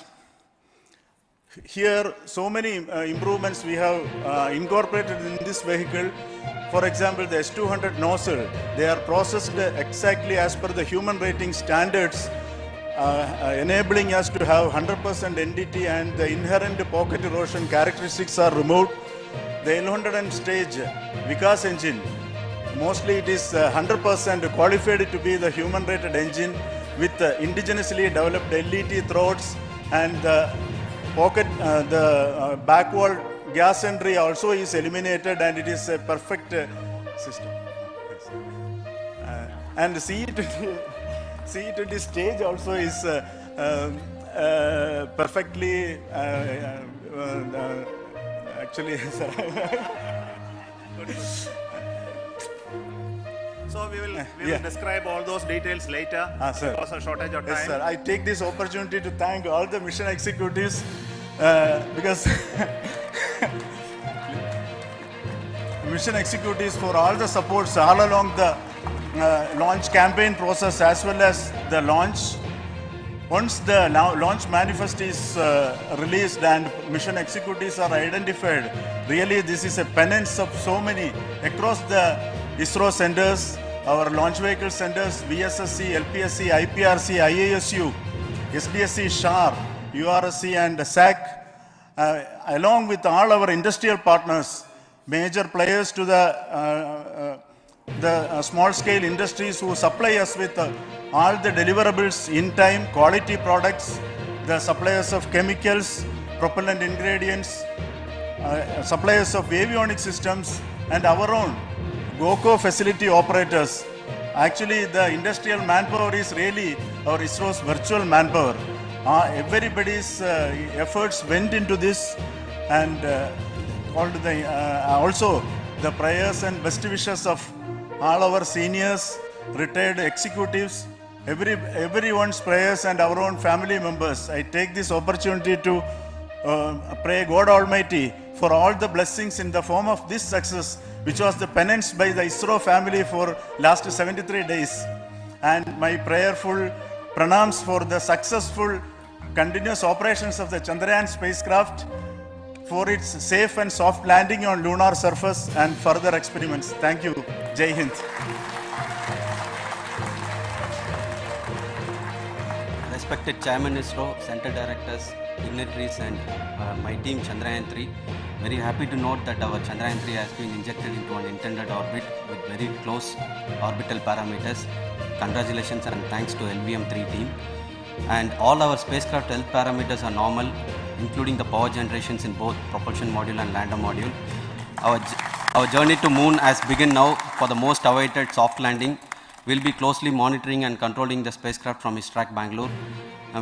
Speaker 7: Here, so many improvements we have incorporated in this vehicle. For example, the S200 nozzle, they are processed exactly as per the human rating standards, enabling us to have 100% NDT, and the inherent pocket erosion characteristics are removed. The L100 stage Vikas engine, mostly it is 100% qualified to be the human rated engine with indigenously developed LET throats, and the pocket, the back wall gas entry also is eliminated, and it is a perfect system. And CE20 stage also is perfectly actually
Speaker 6: So we will describe all those details later because of shortage of time.
Speaker 7: Yes, sir. I take this opportunity to thank all the mission executives because mission executives for all the supports all along the launch campaign process as well as the launch. Once the launch manifest is released and mission executives are identified, really this is a penance of so many across the ISRO centers, our launch vehicle centers, VSSC, LPSC, IPRC, IASU, SDSC, SHAR, URSC and SAC, along with all our industrial partners, major players to the small-scale industries who supply us with all the deliverables in time, quality products, the suppliers of chemicals, propellant ingredients, suppliers of avionics systems, and our own GOCO facility operators. Actually, the industrial manpower is really our ISRO's virtual manpower. Everybody's efforts went into this, and also the prayers and best wishes of all our seniors, retired executives, everyone's prayers and our own family members. I take this opportunity to pray God Almighty for all the blessings in the form of this success, which was the penance by the ISRO family for last 73 days. And my prayerful pranams for the successful continuous operations of the Chandrayaan spacecraft, for its safe and soft landing on lunar surface and further experiments. Thank you. Jai Hind.
Speaker 8: Respected Chairman ISRO, Center Directors, dignitaries and my team Chandrayaan-3, very happy to note that our Chandrayaan-3 has been injected into an intended orbit with very close orbital parameters. Congratulations and thanks to LVM3 team. And all our spacecraft health parameters are normal, including the power generations in both propulsion module and lander module. Our journey to moon has begun now for the most awaited soft landing. We'll be closely monitoring and controlling the spacecraft from ISTRAC Bangalore.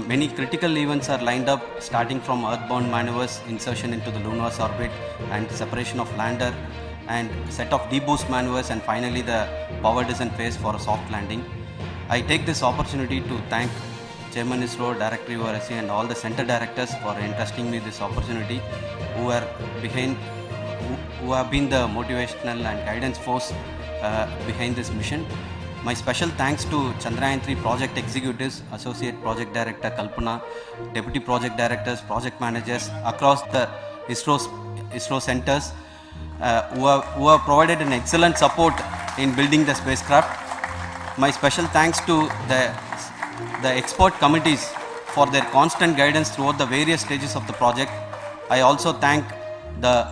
Speaker 8: Many critical events are lined up, starting from earthbound maneuvers, insertion into the lunar orbit and separation of lander, and set of deboost maneuvers, and finally the power descent phase for a soft landing. I take this opportunity to thank Chairman ISRO, Director URSC and all the center directors for entrusting me this opportunity, who have been the motivational and guidance force behind this mission. My special thanks to Chandrayaan-3 project executives, Associate Project Director Kalpana, Deputy Project Directors, Project Managers across the ISRO centers who have provided an excellent support in building the spacecraft. My special thanks to the expert committees for their constant guidance throughout the various stages of the project. I also thank the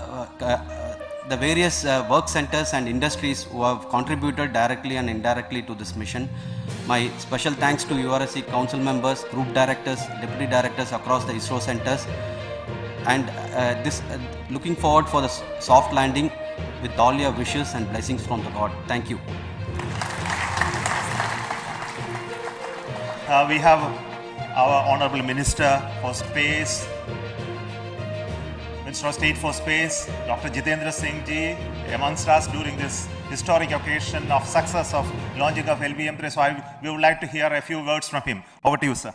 Speaker 8: various work centers and industries who have contributed directly and indirectly to this mission. My special thanks to URSC council members, group directors, deputy directors across the ISRO centers, and looking forward for the soft landing with all your wishes and blessings from the God. Thank you.
Speaker 6: we have our Honorable Minister for Space, Minister of State for Space, Dr. Jitendra Singh ji, amongst us during this historic occasion of success of launching of LVM3. So we would like to hear a few words from him. Over to you, sir.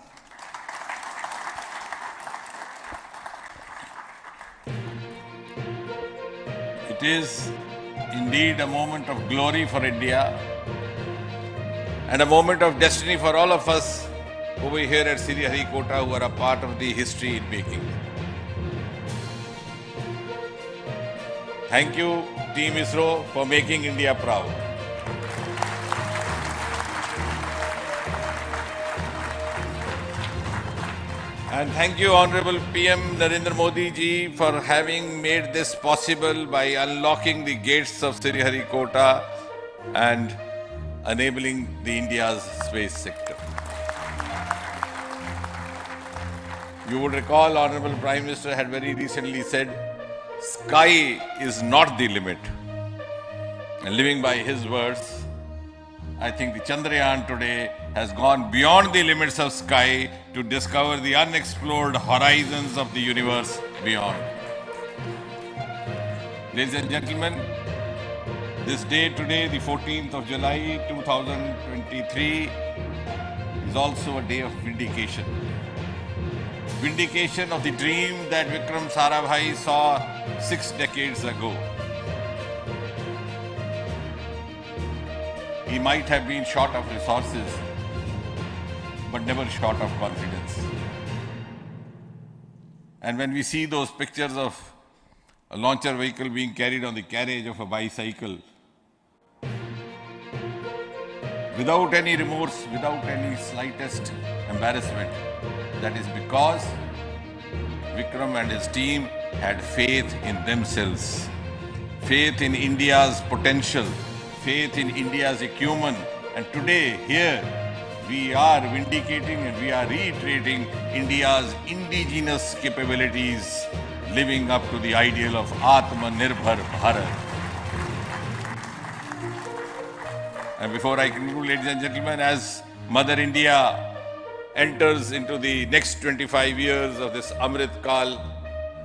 Speaker 9: It is indeed a moment of glory for India and a moment of destiny for all of us over here at Sriharikota who are a part of the history in making. Thank you, Team ISRO, for making India proud. And thank you, Honorable PM Narendra Modi ji, for having made this possible by unlocking the gates of Sriharikota and enabling the India's space sector. You would recall, Honorable Prime Minister had very recently said, sky is not the limit. And living by his words, I think the Chandrayaan today has gone beyond the limits of sky to discover the unexplored horizons of the universe beyond. Ladies and gentlemen, this day today, the 14th of July 2023, is also a day of vindication. Vindication of the dream that Vikram Sarabhai saw 6 decades ago. He might have been short of resources, but never short of confidence. And when we see those pictures of a launcher vehicle being carried on the carriage of a bicycle, without any remorse, without any slightest embarrassment, that is because Vikram and his team had faith in themselves, faith in India's potential, faith in India's acumen. And today, here, we are vindicating and we are reiterating India's indigenous capabilities, living up to the ideal of Atmanirbhar Bharat. And before I conclude, ladies and gentlemen, as Mother India enters into the next 25 years of this Amrit Kal,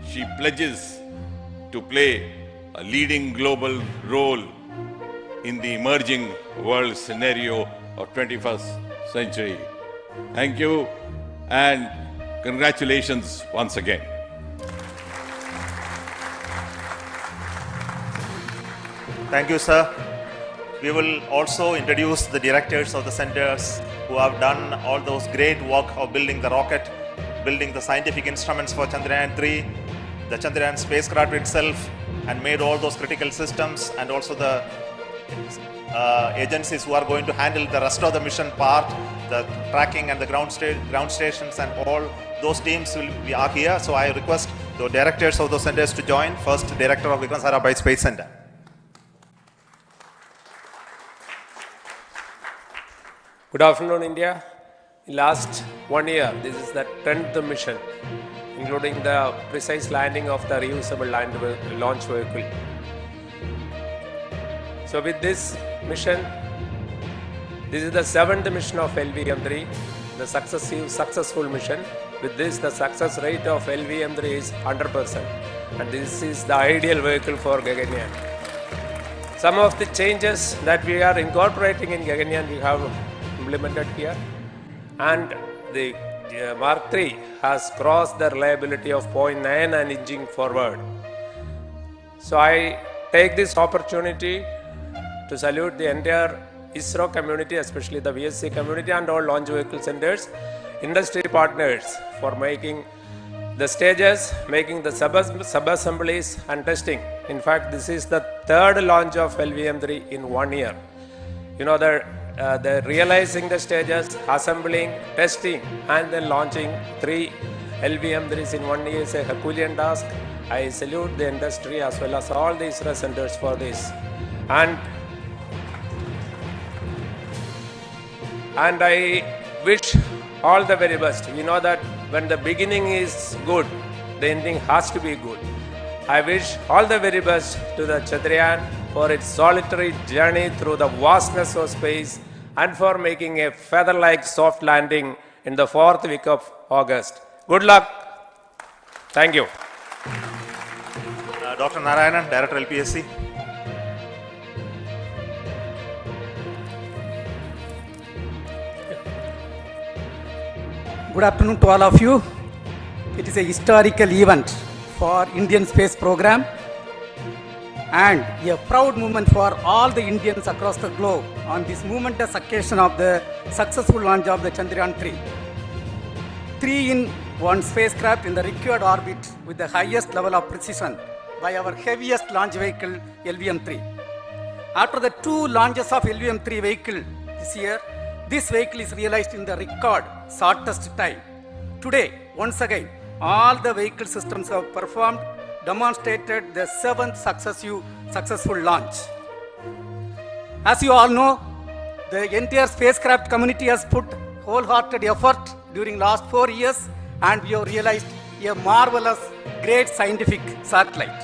Speaker 9: she pledges to play a leading global role in the emerging world scenario of 21st century. Thank you and congratulations once again.
Speaker 6: Thank you, sir. We will also introduce the directors of the centers who have done all those great work of building the rocket, building the scientific instruments for Chandrayaan-3, the Chandrayaan spacecraft itself, and made all those critical systems, and also the agencies who are going to handle the rest of the mission part, the tracking and the ground stations, and all those teams are here. So I request the directors of those centers to join. First, Director of Vikram Sarabhai Space Center.
Speaker 10: Good afternoon, India. In last 1 year, this is the 10th mission, including the precise landing of the reusable launch vehicle. So with this mission, this is the 7th mission of LVM3, the successful mission. With this, the success rate of LVM3 is 100%. And this is the ideal vehicle for Gaganyaan. Some of the changes that we are incorporating in Gaganyaan, we have implemented here, and the Mark III has crossed the reliability of 0.9 and inching forward. So I take this opportunity to salute the entire ISRO community, especially the VSC community and all launch vehicle centers, industry partners for making the stages, making the sub-assemblies and testing. In fact, this is the 3rd launch of LVM3 in 1 year. You know, the realizing the stages, assembling, testing, and then launching 3 LVM3s in 1 year is a Herculean task. I salute the industry as well as all the ISRO centers for this. And I wish all the very best. We know that when the beginning is good, the ending has to be good. I wish all the very best to the Chandrayaan for its solitary journey through the vastness of space and for making a feather-like soft landing in the 4th week of August. Good luck. Thank you.
Speaker 6: Dr. Narayanan, Director LPSC.
Speaker 11: Good afternoon to all of you. It is a historical event for Indian space program and a proud moment for all the Indians across the globe on this momentous occasion of the successful launch of the Chandrayaan-3. 3-in-1 spacecraft in the required orbit with the highest level of precision by our heaviest launch vehicle LVM3. After the 2 launches of LVM3 vehicle this year, this vehicle is realized in the record shortest time. Today, once again, all the vehicle systems have performed, demonstrated the 7th successful launch. As you all know, the entire spacecraft community has put wholehearted effort during last 4 years, and we have realized a marvelous, great scientific satellite.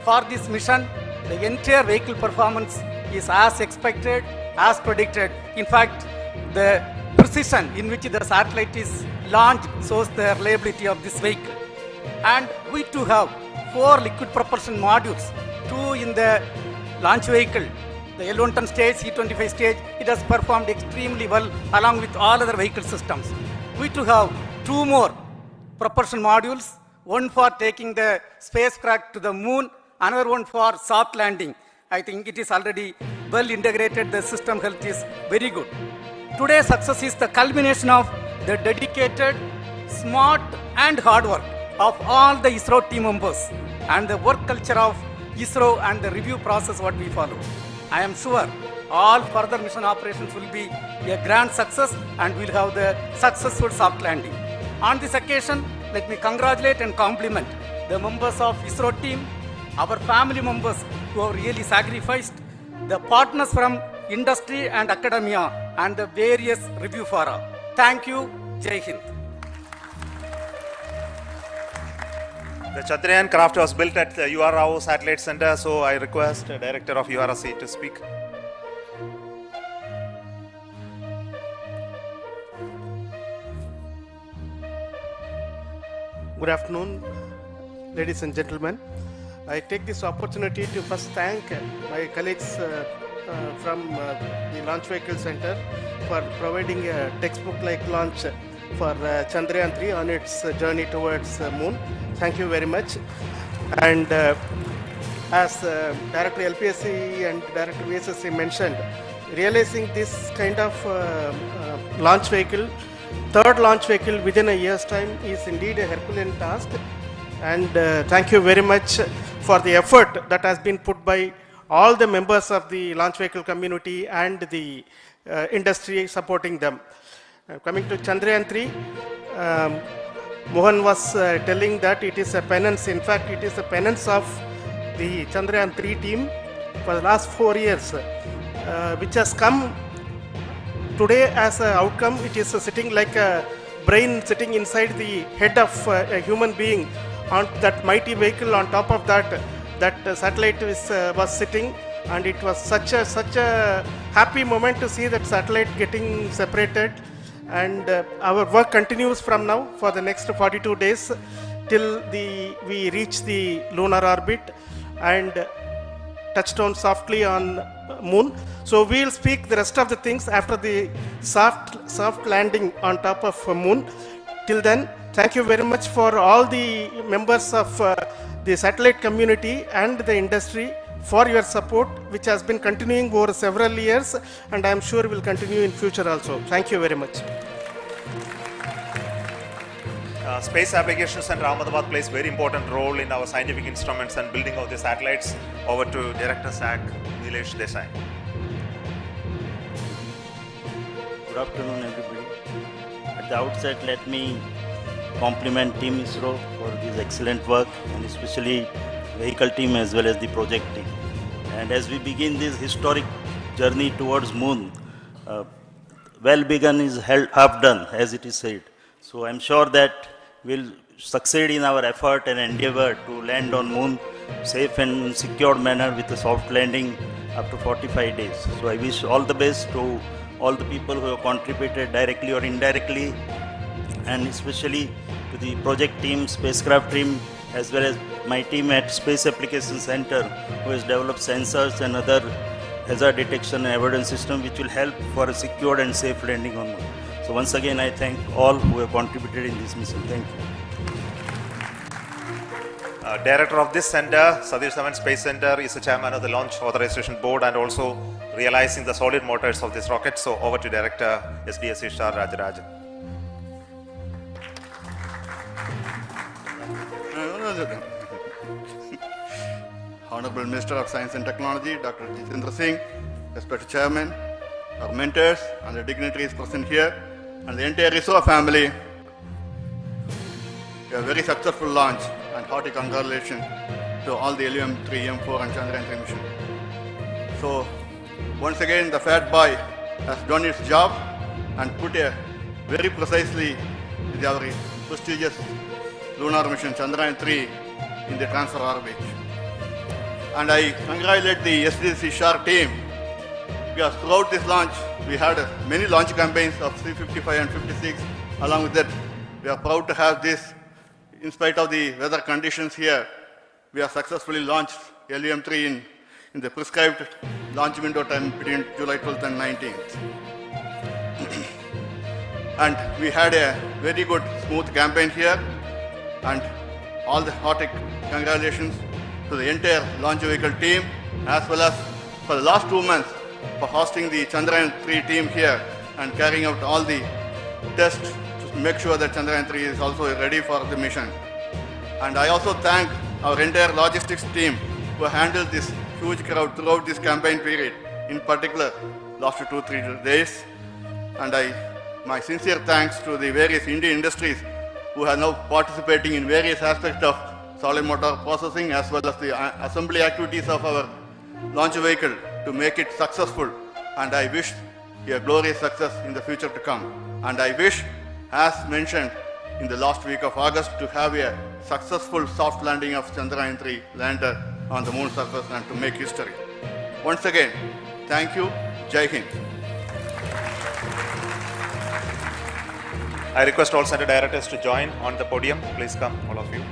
Speaker 11: For this mission, the entire vehicle performance is as expected, as predicted. In fact, the precision in which the satellite is launched shows the reliability of this vehicle. And we too have 4 liquid propulsion modules, 2 in the launch vehicle. The L110 stage, C25 stage, it has performed extremely well along with all other vehicle systems. We too have 2 more propulsion modules, one for taking the spacecraft to the moon, another one for soft landing. I think it is already well integrated, the system health is very good. Today's success is the culmination of the dedicated, smart and hard work of all the ISRO team members and the work culture of ISRO and the review process what we follow. I am sure all further mission operations will be a grand success and we'll have the successful soft landing. On this occasion, let me congratulate and compliment the members of ISRO team, our family members who have really sacrificed, the partners from industry and academia and the various review fora. Thank you. Jai Hind.
Speaker 6: The Chandrayaan craft was built at the UR Rao Satellite Center, so I request the Director of URC to speak.
Speaker 12: Good afternoon, ladies and gentlemen. I take this opportunity to first thank my colleagues from the Launch Vehicle Center for providing a textbook-like launch for Chandrayaan-3 on its journey towards moon. Thank you very much. And as Director LPSC and Director VSSC mentioned, realizing this kind of launch vehicle, 3rd launch vehicle within a year's time is indeed a Herculean task. And thank you very much for the effort that has been put by all the members of the launch vehicle community and the industry supporting them. Coming to Chandrayaan-3, Mohan was telling that it is a penance. In fact, it is a penance of the Chandrayaan-3 team for the last 4 years, which has come today as an outcome. It is sitting like a brain sitting inside the head of a human being on that mighty vehicle. On top of that, satellite was sitting, and it was such a happy moment to see that satellite getting separated. And our work continues from now for the next 42 days till we reach the lunar orbit and touchdown softly on moon. So we'll speak the rest of the things after the soft landing on top of moon. Till then, thank you very much for all the members of the satellite community and the industry for your support, which has been continuing over several years, and I am sure will continue in future also. Thank you very much.
Speaker 6: Space Application Center Ahmedabad plays very important role in our scientific instruments and building of the satellites. Over to Director SAC, Nilesh Desai.
Speaker 13: Good afternoon, everybody. At the outset, let me compliment Team ISRO for this excellent work, and especially vehicle team as well as the project team. And as we begin this historic journey towards moon, well begun is half done, as it is said. So I'm sure that we'll succeed in our effort and endeavor to land on moon safe and secure manner with a soft landing after 45 days. So I wish all the best to all the people who have contributed directly or indirectly, and especially to the project team, spacecraft team, as well as my team at Space Application Center, who has developed sensors and other hazard detection and avoidance system which will help for a secured and safe landing on Moon. So once again, I thank all who have contributed in this mission. Thank you.
Speaker 6: Director of this center, Satish Dhawan Space Center, is the chairman of the Launch Authorization Board and also realizing the solid motors of this rocket. So over to Director SDSC SHAR Rajarajan.
Speaker 14: Honorable Minister of Science and Technology, Dr. Jitendra Singh, respected Chairman, our mentors and the dignitaries present here, and the entire ISRO family. A very successful launch and hearty congratulations to all the LVM3-M4 and Chandrayaan-3 mission. So, once again, the Fat Boy has done its job and put a very precisely our prestigious lunar mission Chandrayaan-3 in the transfer orbit. And I congratulate the SDSC SHAR team, because throughout this launch, we had many launch campaigns of C-55 and 56. Along with that, we are proud to have this. In spite of the weather conditions here, we have successfully launched LVM3 in the prescribed launch window time between July 12th and 19th. And we had a very good, smooth campaign here, and all the hearty congratulations to the entire launch vehicle team, as well as for the last 2 months for hosting the Chandrayaan-3 team here and carrying out all the tests to make sure that Chandrayaan-3 is also ready for the mission. And I also thank our entire logistics team who handled this huge crowd throughout this campaign period, in particular last 2-3 days. And my sincere thanks to the various Indian industries who are now participating in various aspects of solid motor processing as well as the assembly activities of our launch vehicle to make it successful. And I wish a glorious success in the future to come. And I wish, as mentioned in the last week of August, to have a successful soft landing of Chandrayaan-3 lander on the moon surface and to make history. Once again, thank you. Jai Hind.
Speaker 6: I request all center directors to join on the podium. Please come, all of you.